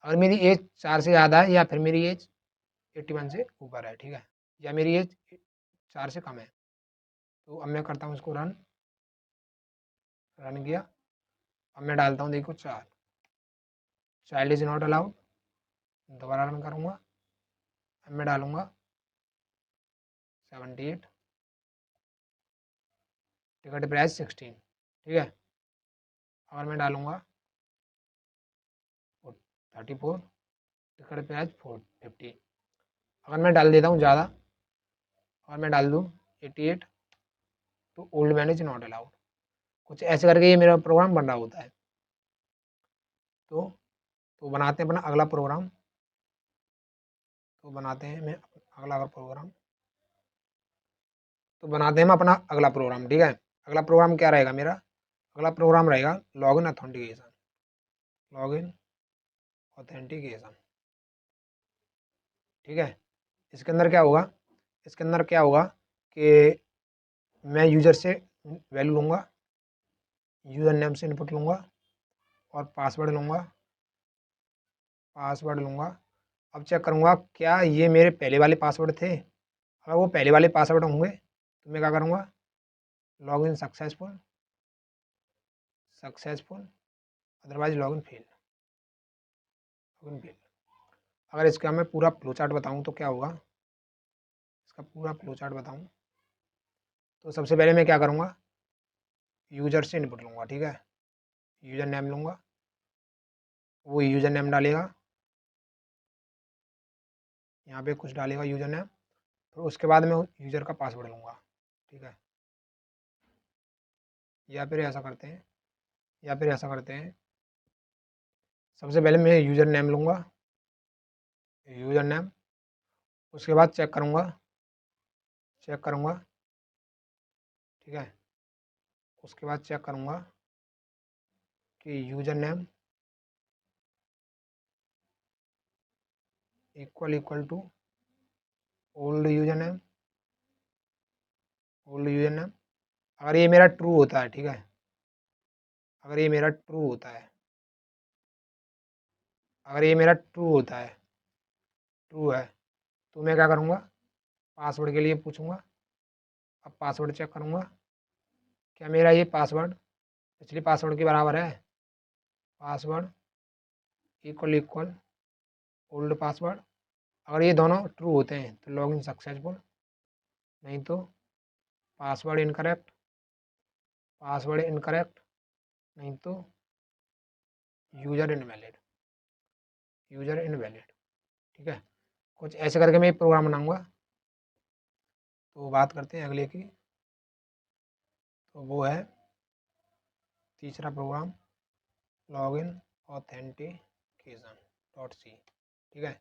अगर मेरी एज 4 से ज़्यादा है या फिर मेरी एज 81 से ऊपर है, ठीक है, या मेरी एज 4 से कम है, तो अब मैं करता हूँ इसको रन किया। अब मैं डालता हूँ, देखो 4, चाइल्ड इज नॉट अलाउड, दोबारा रन करूँगा। अब मैं डालूँगा 78, टिकट प्राइस 16, ठीक है। और मैं डालूँगा 34, टिकट प्राइस 50। अगर मैं डाल देता हूँ ज़्यादा और मैं डाल दूँ 88, तो old man is not allowed, कुछ ऐसे करके ये मेरा प्रोग्राम बन रहा होता है। तो बनाते हैं अपना अगला प्रोग्राम, हम अपना अगला प्रोग्राम, ठीक है। अगला प्रोग्राम क्या रहेगा मेरा, अगला प्रोग्राम रहेगा लॉगिन ऑथेंटिकेशन, ठीक है। इसके अंदर क्या होगा कि मैं यूज़र से वैल्यू लूँगा, यूज़र नेम से इनपुट लूँगा और पासवर्ड लूँगा। अब चेक करूँगा क्या ये मेरे पहले वाले पासवर्ड थे। अगर वो पहले वाले पासवर्ड होंगे तो मैं क्या करूँगा, login successful, otherwise login fail. अगर इसका मैं पूरा फ्लो चार्ट बताऊँ तो क्या होगा, तो सबसे पहले मैं क्या करूँगा, यूज़र से इनपुट लूँगा, ठीक है। यूज़र नेम लूँगा, वो यूज़र नेम डालेगा, यहाँ पे कुछ डालेगा यूज़र नेम, फिर उसके बाद मैं यूज़र का पासवर्ड लूँगा, ठीक है। या फिर ऐसा करते हैं, सबसे पहले मैं यूज़र नेम लूँगा, यूज़र नेम, उसके बाद चेक करूँगा, ठीक है। उसके बाद चेक करूँगा कि user name equal to old user name, अगर ये मेरा ट्रू होता है, ठीक है, अगर ये मेरा ट्रू होता है, ट्रू है, तो मैं क्या करूँगा, पासवर्ड के लिए पूछूंगा। अब पासवर्ड चेक करूँगा, क्या मेरा ये पासवर्ड पिछले पासवर्ड के बराबर है, पासवर्ड इक्वल ओल्ड पासवर्ड। अगर ये दोनों ट्रू होते हैं तो लॉगिन सक्सेसफुल, नहीं तो पासवर्ड इनकरेक्ट, नहीं तो यूज़र इनवैलिड, ठीक है। कुछ ऐसे करके मैं एक प्रोग्राम बनाऊंगा। तो बात करते हैं अगले की, तो वो है तीसरा program, login authentication dot C, ठीक है।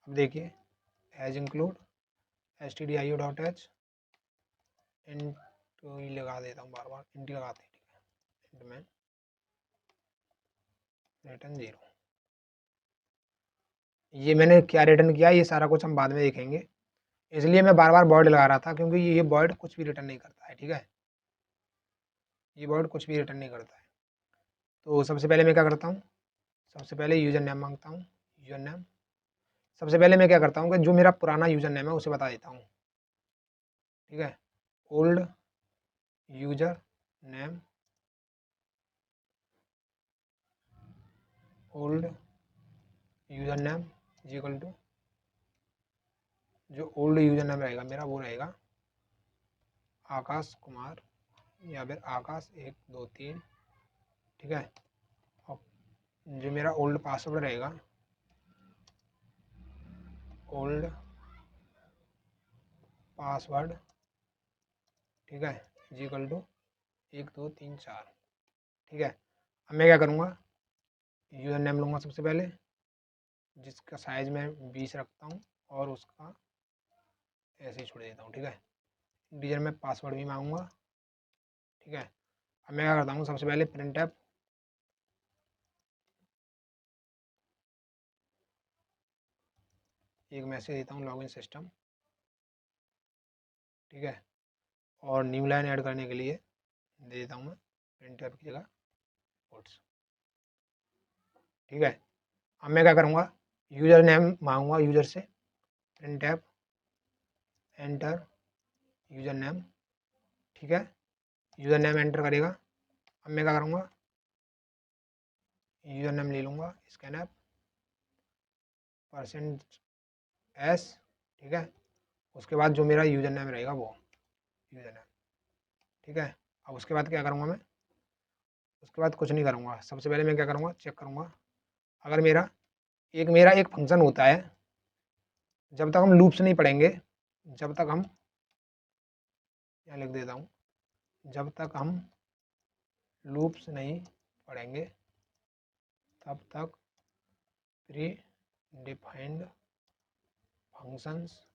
अब देखिए, एज इंक्लूड stdio.h इंट लगा देता हूँ, बार इंट लगाते हैं, ठीक है। इंट में रिटर्न 0, ये मैंने क्या रिटर्न किया ये सारा कुछ हम बाद में देखेंगे, इसलिए मैं बार वॉइड लगा रहा था, क्योंकि ये वॉइड कुछ भी रिटर्न नहीं करता है, ठीक है। ये वॉइड कुछ भी रिटर्न नहीं करता है। तो सबसे पहले मैं क्या करता हूँ, सबसे पहले यूज़र नेम मांगता हूँ, यूज़र नेम। सबसे पहले मैं क्या करता हूँ कि जो मेरा पुराना यूज़र नेम है उसे बता देता हूँ, ठीक है। Old user name, is equal to, जो ओल्ड यूज़र नेम रहेगा मेरा वो रहेगा आकाश कुमार, या फिर आकाश 1 2 3, ठीक है। और जो मेरा ओल्ड पासवर्ड रहेगा, ओल्ड पासवर्ड, ठीक है, इज इक्वल टू 1 2 3 4, ठीक है। अब मैं क्या करूँगा, यूज़र नेम लूँगा सबसे पहले, जिसका साइज़ मैं 20 रखता हूँ, और उसका ऐसे ही छोड़ देता हूँ, ठीक है। इंटीजर में पासवर्ड भी मांगूंगा, ठीक है। अब मैं क्या करता हूँ, सबसे पहले प्रिंटफ एक मैसेज देता हूँ, लॉगिन सिस्टम, ठीक है। और न्यू लाइन ऐड करने के लिए दे देता हूँ मैं प्रिंटफ की जगह कोट्स, ठीक है। अब मैं क्या करूँगा, यूज़र नेम मांगूंगा यूज़र से, प्रिंटफ एंटर यूज़र नेम, ठीक है। यूज़र नेम एंटर करेगा। अब मैं क्या करूँगा, यूज़र नेम ले लूँगा, स्कैनर %s, ठीक है। उसके बाद जो मेरा यूज़र नेम रहेगा वो यूज़र नेम, ठीक है। अब उसके बाद क्या करूँगा मैं, उसके बाद कुछ नहीं करूँगा। सबसे पहले मैं क्या करूँगा, चेक करूँगा, अगर मेरा एक फंक्शन होता है, जब तक हम लूप्स नहीं पढ़ेंगे, जब तक हम, यहाँ लिख देता हूँ, जब तक हम लूप्स नहीं पढ़ेंगे तब तक प्री डिफाइंड फंक्शंस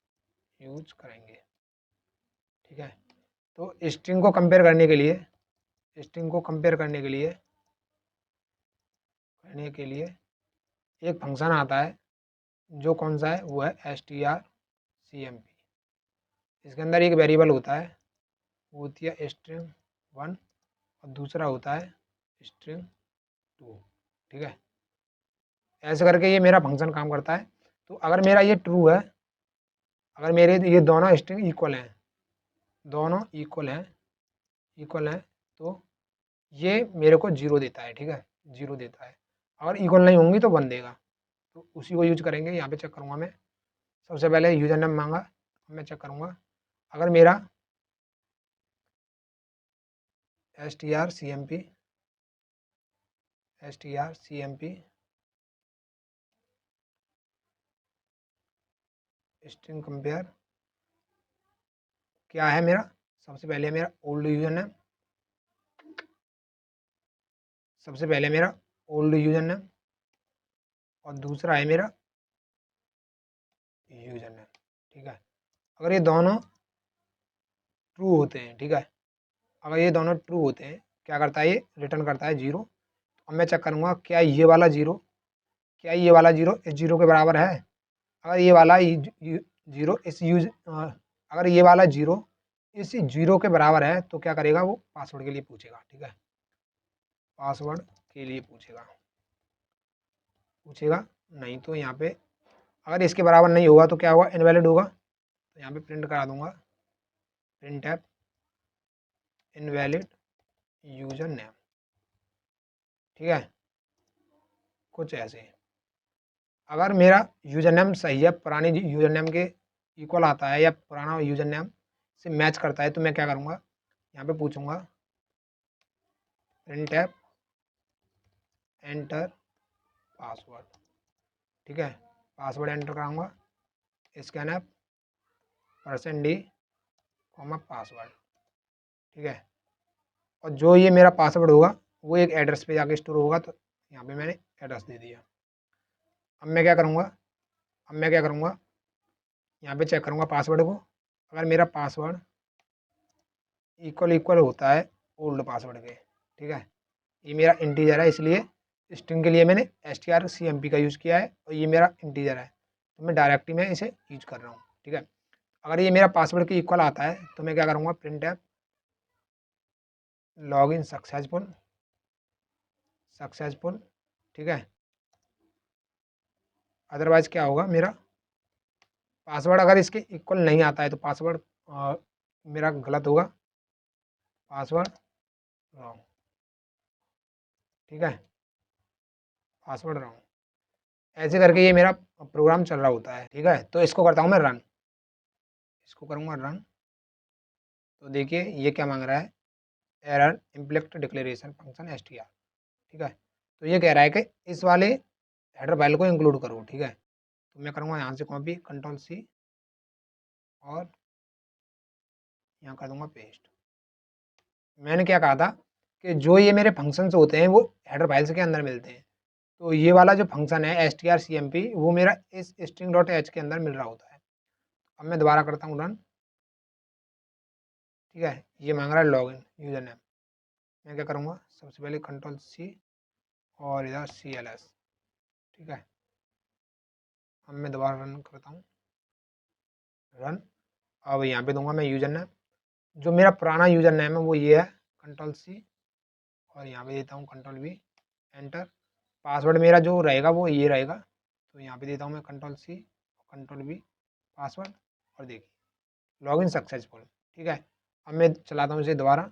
यूज करेंगे, ठीक है। तो स्ट्रिंग को कंपेयर करने के लिए, एक फंक्शन आता है, जो कौन सा है, वो है strcmp। इसके अंदर एक वेरिएबल होता है, वो होती है स्ट्रिंग 1, और दूसरा होता है स्ट्रिंग 2, ठीक है। ऐसे करके ये मेरा फंक्शन काम करता है। तो अगर मेरा ये ट्रू है, अगर मेरे ये दोनों स्ट्रिंग इक्वल हैं, तो ये मेरे को 0 देता है, ठीक है, 0 देता है। अगर इक्वल नहीं होंगी तो 1 देगा, तो उसी को यूज करेंगे। यहाँ पे चेक करूँगा मैं, सबसे पहले यूज़र नेम मांगा, मैं चेक करूँगा, अगर मेरा strcmp strcmp स्ट्रिंग कंपेयर क्या है मेरा, सबसे पहले मेरा ओल्ड यूजर नेम, सबसे पहले मेरा ओल्ड यूजर नेम और दूसरा है मेरा यूजर नेम। ठीक है, अगर ये दोनों ट्रू होते हैं, ठीक है, अगर ये दोनों ट्रू होते हैं क्या करता है, ये रिटर्न करता है 0। अब मैं चेक करूँगा क्या ये वाला 0, क्या ये वाला 0 इस 0 के बराबर है। अगर ये वाला 0 इस अगर ये वाला 0 इस 0 के बराबर है तो क्या करेगा, वो पासवर्ड के लिए पूछेगा। ठीक है, पासवर्ड के लिए पूछेगा, नहीं तो यहाँ पे अगर इसके बराबर नहीं होगा तो क्या होगा, इनवैलिड होगा। तो यहाँ पे प्रिंट करा दूंगा, print F invalid user name. ठीक है, कुछ ऐसे अगर मेरा यूजर नेम सही है, पुराने यूजर नेम के इक्वल आता है या पुराना यूजर नेम से मैच करता है तो मैं क्या करूँगा, यहाँ पे पूछूंगा प्रिंट ऐप एंटर पासवर्ड। ठीक है, पासवर्ड एंटर कराऊंगा, स्कैन ऐप %d पासवर्ड। ठीक है, और जो ये मेरा पासवर्ड होगा वो एक एड्रेस पे जाके स्टोर होगा, तो यहाँ पे मैंने एड्रेस दे दिया। अब मैं क्या करूँगा, यहाँ पे चेक करूँगा पासवर्ड को, अगर मेरा पासवर्ड इक्वल होता है ओल्ड पासवर्ड के, ठीक है, ये मेरा इंटीजर है इसलिए स्ट्रिंग के लिए मैंने strcmp का यूज़ किया है और ये मेरा इंटीजर है तो मैं डायरेक्टली मैं इसे यूज कर रहा हूँ। ठीक है, अगर ये मेरा पासवर्ड के इक्वल आता है तो मैं क्या करूँगा, प्रिंट ऐप लॉगिन सक्सेसफुल। ठीक है, अदरवाइज क्या होगा, मेरा पासवर्ड अगर इसके इक्वल नहीं आता है तो पासवर्ड मेरा गलत होगा, पासवर्ड रॉन्ग। ठीक है, पासवर्ड रॉन्ग, ऐसे करके ये मेरा प्रोग्राम चल रहा होता है। ठीक है, तो इसको करता हूँ मैं रन, इसको करूँगा रन, तो देखिए ये क्या मांग रहा है, एरर इम्प्लिक्ट डिक्लेरेशन फंक्शन str। ठीक है, तो ये कह रहा है कि इस वाले हेडर फाइल को इंक्लूड करो। ठीक है, तो मैं करूँगा यहाँ से कॉपी, Ctrl+C और यहाँ कर दूँगा पेस्ट। मैंने क्या कहा था कि जो ये मेरे फंक्शंस होते हैं वो हेडर फाइल्स के अंदर मिलते हैं, तो ये वाला जो फंक्शन है strcmp वो मेरा इस string.h के अंदर मिल रहा होता है। अब मैं दोबारा करता हूँ रन। ठीक है, ये मांग रहा है लॉगिन यूजर नेम, मैं क्या करूँगा, सबसे पहले Ctrl+C और इधर CLS। ठीक है, अब मैं दोबारा रन करता हूँ, रन। अब यहाँ पे दूंगा मैं यूजर नेम, जो मेरा पुराना यूजर नेम है वो ये है, Ctrl+C और यहाँ पे देता हूँ Ctrl+V एंटर। पासवर्ड मेरा जो रहेगा वो ये रहेगा, तो यहाँ पे देता हूँ मैं Ctrl+C Ctrl+V पासवर्ड और देखिए लॉगिन सक्सेसफुल। ठीक है, अब मैं चलाता हूँ इसे दोबारा,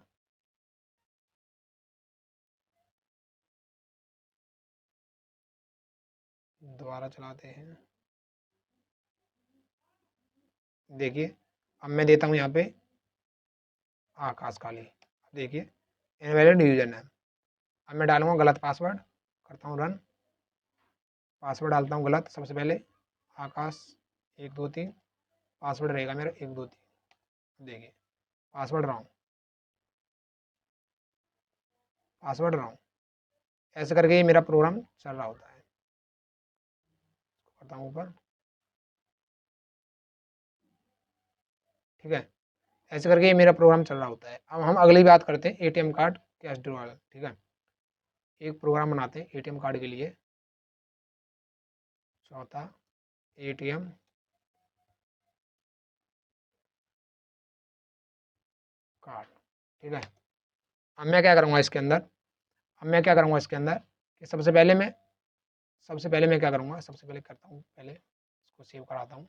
चलाते हैं, देखिए अब मैं देता हूँ यहाँ पे आकाश काली, देखिए इनवैलिड यूजर नेम। अब मैं डालूंगा गलत पासवर्ड, करता हूँ रन, पासवर्ड डालता हूँ गलत, सबसे पहले आकाश 123, पासवर्ड रहेगा मेरा 123, देखिए पासवर्ड रॉन्ग, ऐसे करके ये मेरा प्रोग्राम चल रहा होता है। करता हूँ ऊपर, ठीक है, ऐसे करके ये मेरा प्रोग्राम चल रहा होता है। अब हम अगली बात करते हैं एटीएम कार्ड कैश ड्रॉ। ठीक है, एक प्रोग्राम बनाते हैं एटीएम कार्ड के लिए, चौथा एटीएम कार्ड। ठीक है, अब मैं क्या करूँगा इसके अंदर, कि सबसे पहले मैं क्या करूँगा, सबसे पहले करता हूँ, पहले इसको सेव कराता हूँ,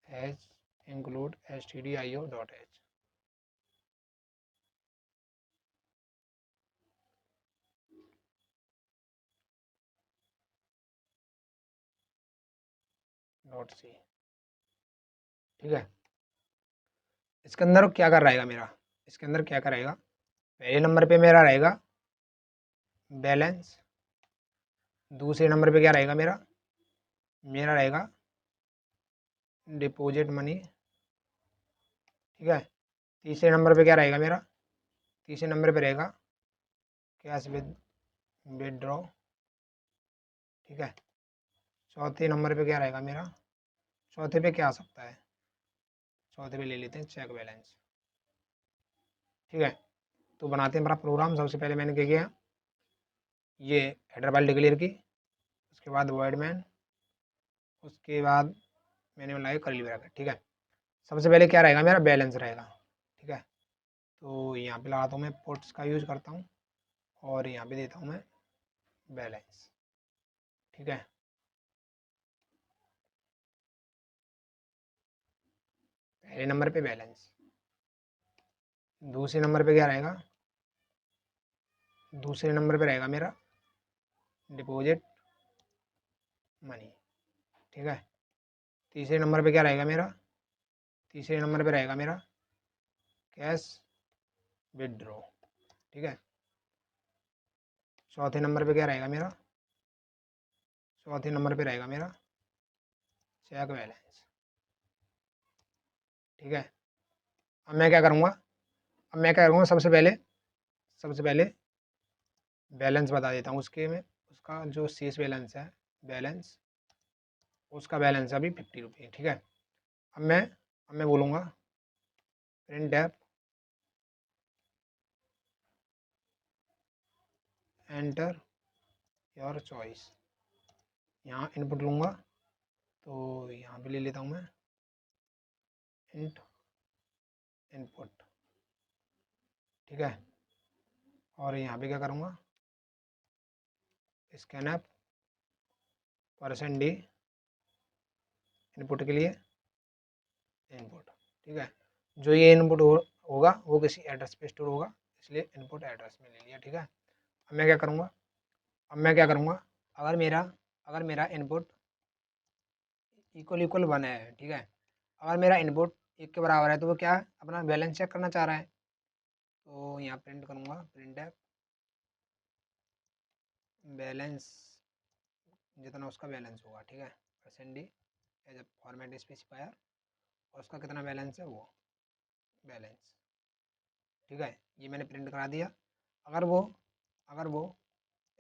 एज इंक्लूड stdio.h। .c। ठीक है, इसके अंदर क्या कर रहेगा मेरा, इसके अंदर क्या करेगा, पहले नंबर पे मेरा रहेगा बैलेंस। दूसरे नंबर पे क्या रहेगा मेरा, मेरा रहेगा डिपॉजिट मनी, ठीक है। तीसरे नंबर पे क्या रहेगा मेरा, तीसरे नंबर पे रहेगा कैश विदड्रॉ, ठीक है। चौथे नंबर पे क्या रहेगा मेरा, चौथे पे क्या आ सकता है, चौथे पे ले लेते हैं चेक बैलेंस, ठीक है। तो बनाते हैं हमारा प्रोग्राम। सबसे पहले मैंने क्या किया, ये हेडर फाइल डिक्लेयर की, उसके बाद वॉइड मैन, उसके बाद मैंने बनाया कर्ली ब्रैकेट, ठीक है। सबसे पहले क्या रहेगा मेरा, बैलेंस रहेगा, ठीक है। तो यहाँ पे लगाता हूँ मैं पुट्स का यूज़ करता हूँ और यहाँ पे देता हूँ मैं बैलेंस, ठीक है। पहले नंबर पे बैलेंस, दूसरे नंबर पे क्या रहेगा, दूसरे नंबर पे रहेगा मेरा डिपॉजिट मनी, ठीक है। तीसरे नंबर पे क्या रहेगा मेरा, तीसरे नंबर पे रहेगा मेरा कैश विदड्रॉ, ठीक है। चौथे नंबर पे क्या रहेगा मेरा, चौथे नंबर पे रहेगा मेरा चेक बैलेंस, ठीक है। अब मैं क्या करूँगा, अब मैं क्या करूँगा, सबसे पहले बैलेंस बता देता हूँ उसके में, उसका जो शेष बैलेंस है, बैलेंस, उसका बैलेंस अभी 50 रुपये, ठीक है। अब मैं बोलूँगा print F enter your choice, यहाँ इनपुट लूँगा, तो यहाँ पे ले लेता हूँ मैं इंट इनपुट, ठीक है। और यहाँ पे क्या करूँगा, स्कैन ऐप %d इनपुट के लिए इनपुट, ठीक है। जो ये इनपुट होगा वो किसी एड्रेस पे स्टोर होगा, इसलिए इनपुट एड्रेस में ले लिया, ठीक है। अब मैं क्या करूँगा, अब मैं क्या करूँगा, अगर मेरा इनपुट इक्वल 1 है, ठीक है। अगर मेरा इनपुट 1 के बराबर है तो वो क्या है, अपना बैलेंस चेक करना चाह रहा है, तो यहाँ प्रिंट करूँगा प्रिंट ऐप बैलेंस, जितना उसका बैलेंस होगा, ठीक है, %d as a format specifier, और उसका कितना बैलेंस है वो बैलेंस, ठीक है। ये मैंने प्रिंट करा दिया। अगर वो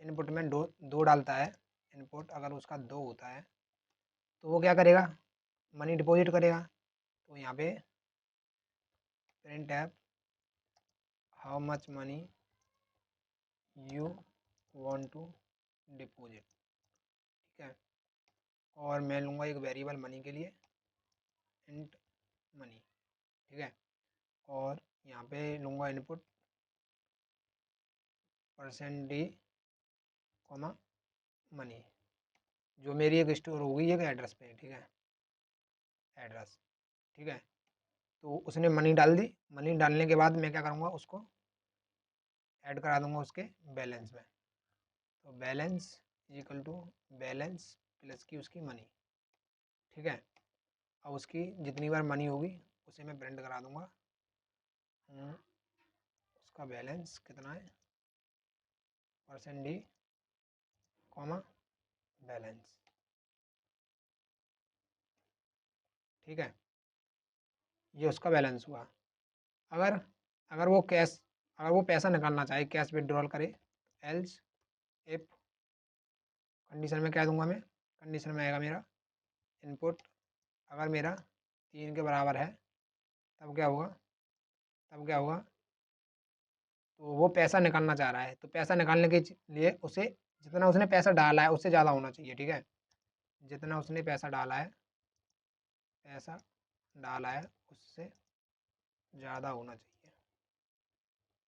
इनपुट में दो डालता है, इनपुट अगर उसका 2 होता है तो वो क्या करेगा, मनी डिपॉजिट करेगा। तो यहाँ पे printf how much money you want to deposit, ठीक है। और मैं लूँगा एक वेरिएबल मनी के लिए इंट मनी, ठीक है। और यहाँ पे लूँगा इनपुट %d कॉमा मनी, जो मेरी एक स्टोर होगी एक एड्रेस पे, ठीक है, एड्रेस, ठीक है। तो उसने मनी डाल दी, मनी डालने के बाद मैं क्या करूँगा, उसको ऐड करा दूँगा उसके बैलेंस में। तो balance equal to balance plus की उसकी मनी, ठीक है। अब उसकी जितनी बार मनी होगी उसे मैं प्रिंट करा दूँगा, उसका बैलेंस कितना है %d कॉमा बैलेंस, ठीक है। ये उसका बैलेंस हुआ। अगर अगर वो पैसा निकालना चाहे, कैश विड्रॉल करे, एल्स इफ कंडीशन में क्या दूंगा मैं, कंडीशन में आएगा मेरा इनपुट अगर मेरा 3 के बराबर है तब क्या होगा, तब क्या होगा, तो वो पैसा निकालना चाह रहा है, तो पैसा निकालने के लिए उसे जितना उसने पैसा डाला है उससे ज़्यादा होना चाहिए, ठीक है। जितना उसने पैसा डाला है उससे ज़्यादा होना चाहिए,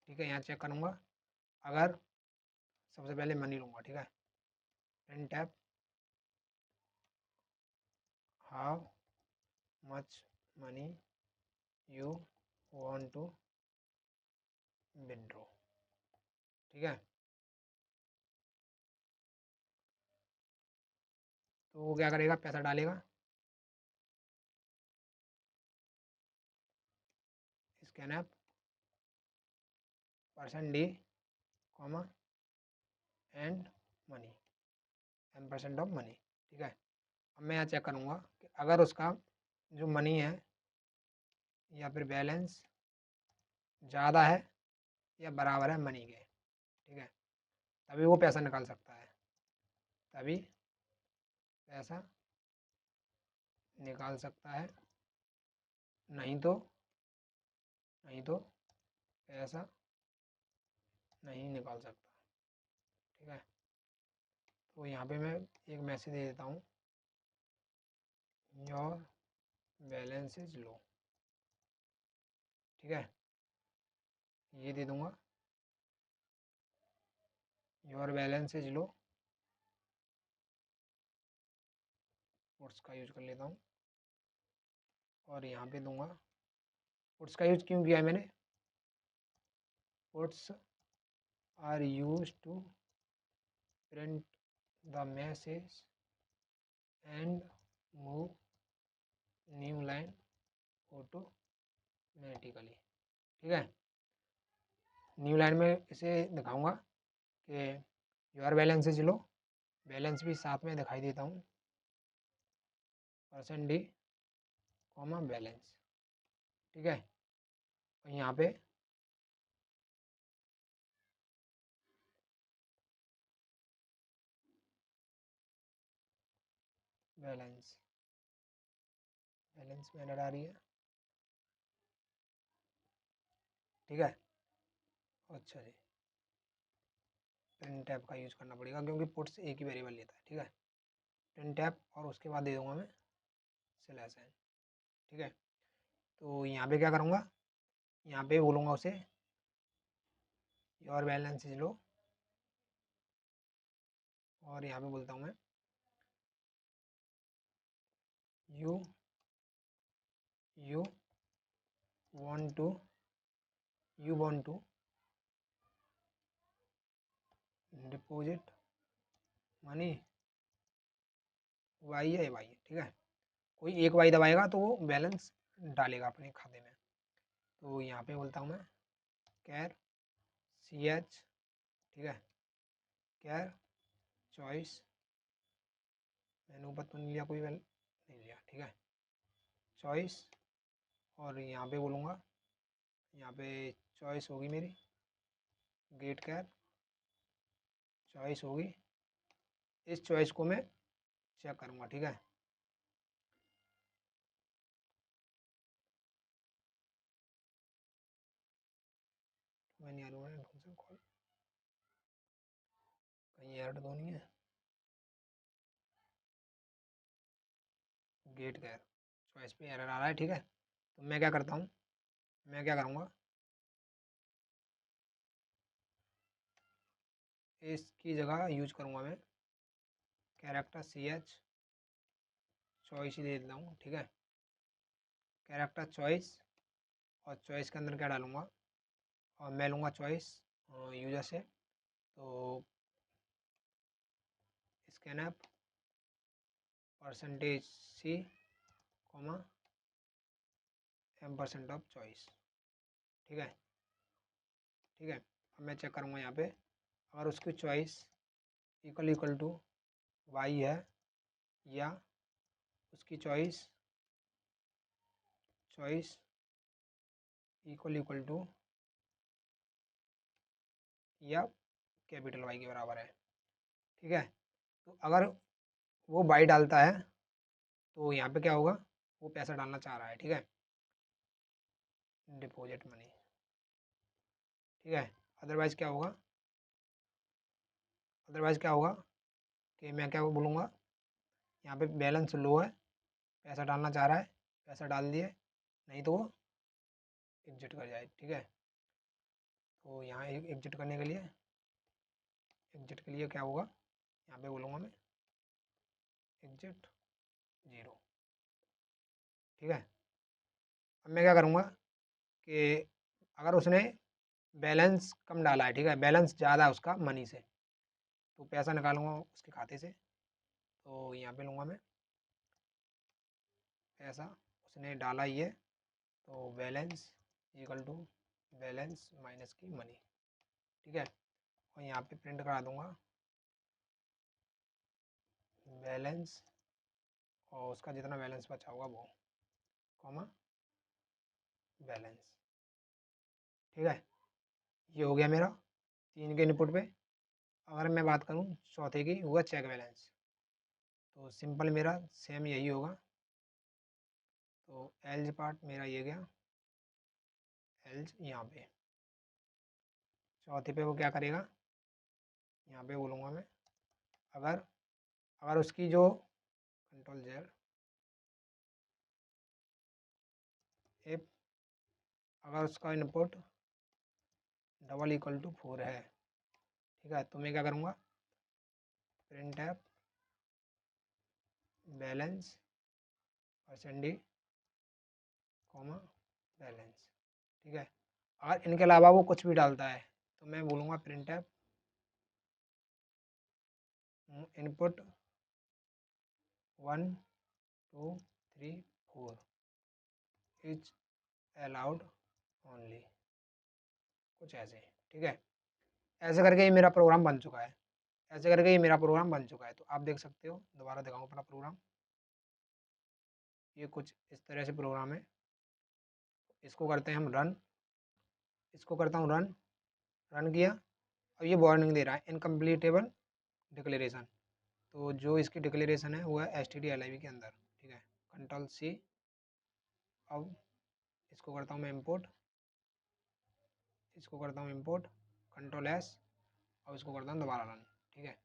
ठीक है। यहाँ चेक करूँगा, अगर सबसे पहले मनी लूँगा, ठीक है, printf how much money you want to withdraw, ठीक है। तो वो क्या करेगा, पैसा डालेगा, scanf %d comma and money, M% of money. ठीक है, अब मैं यहाँ चेक करूँगा कि अगर उसका जो मनी है या फिर बैलेंस ज़्यादा है या बराबर है मनी के, ठीक है, तभी वो पैसा निकाल सकता है, तभी पैसा निकाल सकता है, नहीं तो पैसा नहीं निकाल सकता। ठीक है, तो यहाँ पे मैं एक मैसेज दे देता हूँ, योर बैलेंस इज लो। ठीक है, ये दे दूँगा, your balance is low, puts का यूज कर लेता हूँ और यहाँ पे दूंगा, पुट्स का यूज क्यों किया है मैंने, puts are used to print the message and move new line automatically. ठीक है, न्यू लाइन में इसे दिखाऊंगा कि your balance is low, balance भी साथ में दिखाई देता हूँ, %d कॉमा बैलेंस। ठीक है, और यहाँ पे बैलेंस में एरर आ रही है। ठीक है, अच्छा जी, प्रिंट टैब का यूज़ करना पड़ेगा क्योंकि पुट्स एक ही वेरिएबल लेता है। ठीक है, प्रिंट टैब और उसके बाद दे दूंगा मैं /n। ठीक है, तो यहाँ पे क्या करूँगा, यहाँ पे बोलूँगा उसे योर बैलेंस इज लो, और यहाँ पे बोलता हूँ मैं you want to deposit money Y है वाई है। ठीक है, कोई एक वाई दबाएगा तो वो बैलेंस डालेगा अपने खाते में। तो यहाँ पे बोलता हूँ मैं कैर CH, ठीक है, कैर चॉइस, मैंने ऊपर तो नहीं लिया, कोई नहीं लिया। ठीक है, चॉइस, और यहाँ पे बोलूँगा, यहाँ पे चॉइस होगी मेरी गेट कैर चॉइस होगी, इस चॉइस को मैं चेक करूँगा। ठीक है, मैंने फंक्शन कॉल कहीं एरर तो नहीं है, गेट कैर चॉइस पे एरर आ रहा है। ठीक है, तो मैं क्या करता हूँ, मैं क्या करूँगा, इसकी जगह यूज करूँगा मैं कैरेक्टर CH चॉइस ही दे देता हूँ। ठीक है, कैरेक्टर चॉइस, और चॉइस के अंदर क्या डालूँगा, और मैं लूँगा चॉइस यूजर से, तो scanf %C comma M% of choice. ठीक है, ठीक है, अब मैं चेक करूँगा यहाँ पे, अगर उसकी चॉइस इक्वल टू वाई है या उसकी चॉइस इक्वल टू या कैपिटल वाई के बराबर है। ठीक है, तो अगर वो वाई डालता है तो यहाँ पे क्या होगा, वो पैसा डालना चाह रहा है। ठीक है, डिपॉजिट मनी। ठीक है, अदरवाइज़ क्या होगा, कि मैं क्या बोलूँगा, यहाँ पे बैलेंस लो है, पैसा डालना चाह रहा है, पैसा डाल दिए, नहीं तो वो एग्जिट कर जाए। ठीक है, तो यहाँ एग्जिट करने के लिए, क्या होगा, यहाँ पे बोलूँगा मैं एग्जिट 0। ठीक है, अब मैं क्या करूँगा कि अगर उसने बैलेंस कम डाला है, ठीक है, बैलेंस ज़्यादा है उसका मनी से, तो पैसा निकालूंगा उसके खाते से, तो यहाँ पे लूँगा मैं पैसा उसने डाला ही है, तो balance equal to balance minus की मनी। ठीक है, और यहाँ पे प्रिंट करा दूँगा बैलेंस और उसका जितना बैलेंस बचा होगा वो, कॉमा बैलेंस। ठीक है, ये हो गया मेरा 3 के इनपुट पे। अगर मैं बात करूँ चौथे की, हुआ चेक बैलेंस, तो सिंपल मेरा सेम यही होगा। तो एल्ज पार्ट मेरा ये गया, एल्ज यहाँ पे, चौथे पे वो क्या करेगा, यहाँ पे बोलूँगा मैं, अगर अगर उसकी जो कंट्रोल जेड, इफ अगर उसका इनपुट डबल इक्वल टू 4 है, ठीक है, तो मैं क्या करूँगा, print F balance percent D comma balance. ठीक है, अगर इनके अलावा वो कुछ भी डालता है तो मैं बोलूँगा print F input 1 2 3 4 is allowed only, कुछ ऐसे। ठीक है, ऐसे करके ये मेरा प्रोग्राम बन चुका है, ऐसे करके ये मेरा प्रोग्राम बन चुका है। तो आप देख सकते हो, दोबारा दिखाऊँ अपना प्रोग्राम, ये कुछ इस तरह से प्रोग्राम है। इसको करते हैं हम रन, इसको करता हूँ रन, रन किया, अब ये वार्निंग दे रहा है इनकम्प्लीटेबल डिक्लेरेशन। तो जो इसकी डिक्लेरेशन है वो है stdlib के अंदर। ठीक है, कंट्रोल सी, अब इसको करता हूँ मैं इम्पोर्ट, इसको करता हूँ इम्पोर्ट, कंट्रोल एस, और इसको करता हूँ दोबारा रन। ठीक है,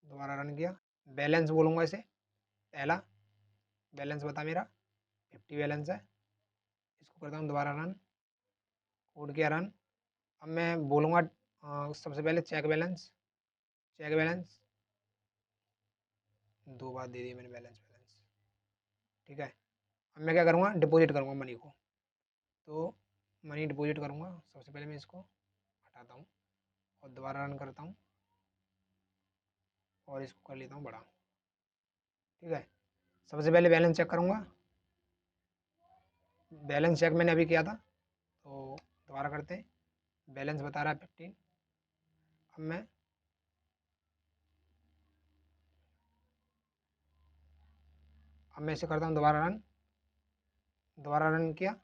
दोबारा रन किया, बैलेंस बोलूँगा इसे, पहला बैलेंस बता मेरा 50 बैलेंस है, इसको करता हूँ दोबारा रन, कोड किया रन। अब मैं बोलूँगा सबसे पहले चेक बैलेंस, चेक बैलेंस 2 बार दे दी मैंने बैलेंस बैलेंस। ठीक है, अब मैं क्या करूँगा, डिपॉजिट करूँगा मनी को, तो मनी डिपॉजिट करूँगा। सबसे पहले मैं इसको हटाता हूँ और दोबारा रन करता हूँ और इसको कर लेता हूँ बड़ा। ठीक है, सबसे पहले बैलेंस चेक करूँगा, बैलेंस चेक मैंने अभी किया था, तो दोबारा करते हैं, बैलेंस बता रहा है 15। अब मैं इसे करता हूँ दोबारा रन, दोबारा रन किया,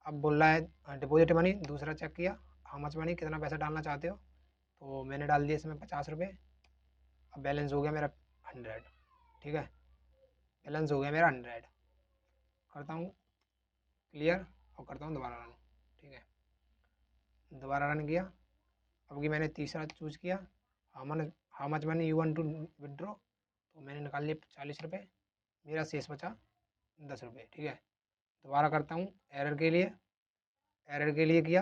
अब बोल रहा है डिपॉजिट मनी, दूसरा चेक किया, हाउ मच मनी, कितना पैसा डालना चाहते हो, तो मैंने डाल दिया इसमें 50 रुपये। अब बैलेंस हो गया मेरा 100। ठीक है, बैलेंस हो गया मेरा 100, करता हूँ क्लियर और करता हूँ दोबारा रन। ठीक है, दोबारा रन किया, अब कि मैंने तीसरा चूज़ किया, how much money you want to withdraw, तो मैंने निकाल लिया 40 रुपये, मेरा शेष बचा 10 रुपये। ठीक है, दोबारा करता हूँ एरर के लिए, एरर के लिए किया,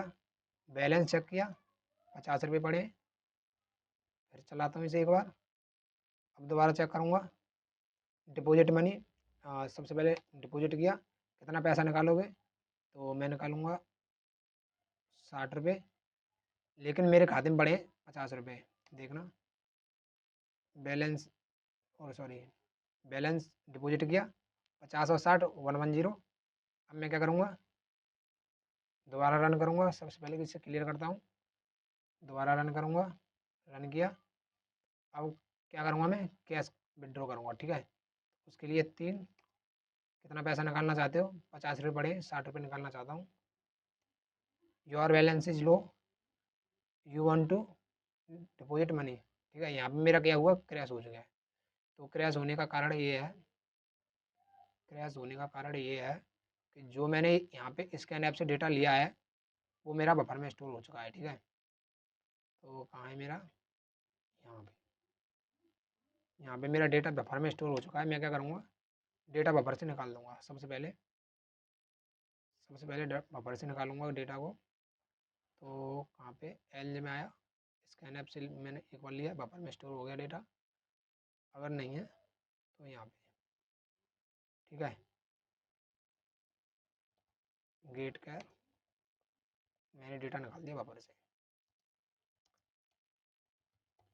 बैलेंस चेक किया, 50 रुपये पड़े, फिर चलाता हूँ इसे एक बार, अब दोबारा चेक करूँगा डिपॉजिट मनी, सबसे पहले डिपॉजिट किया, कितना पैसा निकालोगे, तो मैं निकालूँगा 60 रुपये, लेकिन मेरे खाते में पड़े 50 रुपये। देखना, बैलेंस और सॉरी बैलेंस डिपॉजिट किया 50 और 60 110। अब मैं क्या करूँगा, दोबारा रन करूँगा, सबसे पहले इसे क्लियर करता हूँ, दोबारा रन करूँगा, रन किया, अब क्या करूँगा, मैं कैश विड्रॉ करूँगा। ठीक है, उसके लिए 3, कितना पैसा निकालना चाहते हो, 50 रुपये पड़े, 60 रुपये निकालना चाहता हूँ, your balance is low, you want to deposit money. ठीक है, यहाँ पे मेरा क्या हुआ, क्रैश हो चुका है। तो क्रैश होने का कारण ये है, क्रैश होने का कारण ये है कि जो मैंने यहाँ पे स्कैन ऐप से डेटा लिया है वो मेरा बफर में स्टोर हो चुका है। ठीक है, तो कहाँ है मेरा, यहाँ पे, यहाँ पे मेरा डेटा बफर में स्टोर हो चुका है। मैं क्या करूँगा, डेटा बफर से निकाल दूँगा, सबसे पहले बफर से निकालूंगा डेटा को। तो कहाँ पे, एल में आया, स्कैन ऐप से मैंने एक बार लिया, बफर में स्टोर हो गया डेटा, अगर नहीं है तो यहाँ पे। ठीक है, गेट कैर, मैंने डेटा निकाल दिया बफर से,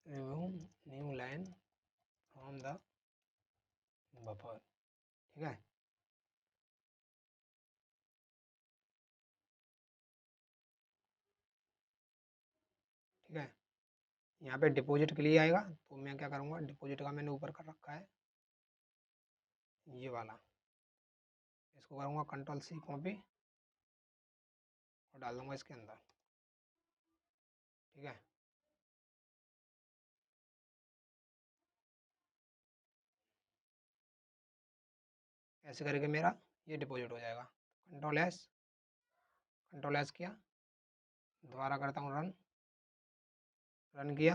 remove new line from the buffer. ठीक है, ठीक है, यहाँ पे डिपॉजिट के लिए आएगा, तो मैं क्या करूँगा, डिपॉजिट का मैंने ऊपर कर रखा है ये वाला, इसको करूँगा Ctrl+C कॉपी और डाल दूँगा इसके अंदर। ठीक है, ऐसे करके मेरा ये डिपॉजिट हो जाएगा। Ctrl+S किया, दोबारा करता हूँ रन किया,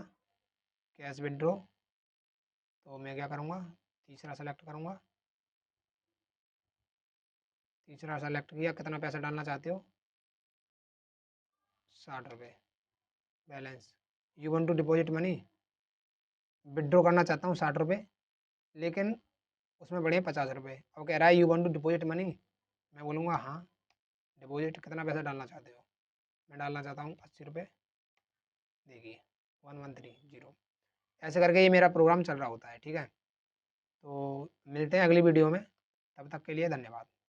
कैश विड्रॉ, तो मैं क्या करूँगा, तीसरा सेलेक्ट करूँगा, तीसरा सेलेक्ट किया, कितना पैसा डालना चाहते हो, 60 रुपये balance. You want to deposit money, withdraw करना चाहता हूँ 60 रुपये, लेकिन उसमें बढ़िया 50 रुपये। अब कह रहा है you want to deposit money, मैं बोलूँगा हाँ, डिपॉजिट कितना पैसा डालना चाहते हो, मैं डालना चाहता हूँ 80 रुपये, देखिए 1130। ऐसे करके ये मेरा प्रोग्राम चल रहा होता है। ठीक है, तो मिलते हैं अगली वीडियो में, तब तक के लिए धन्यवाद।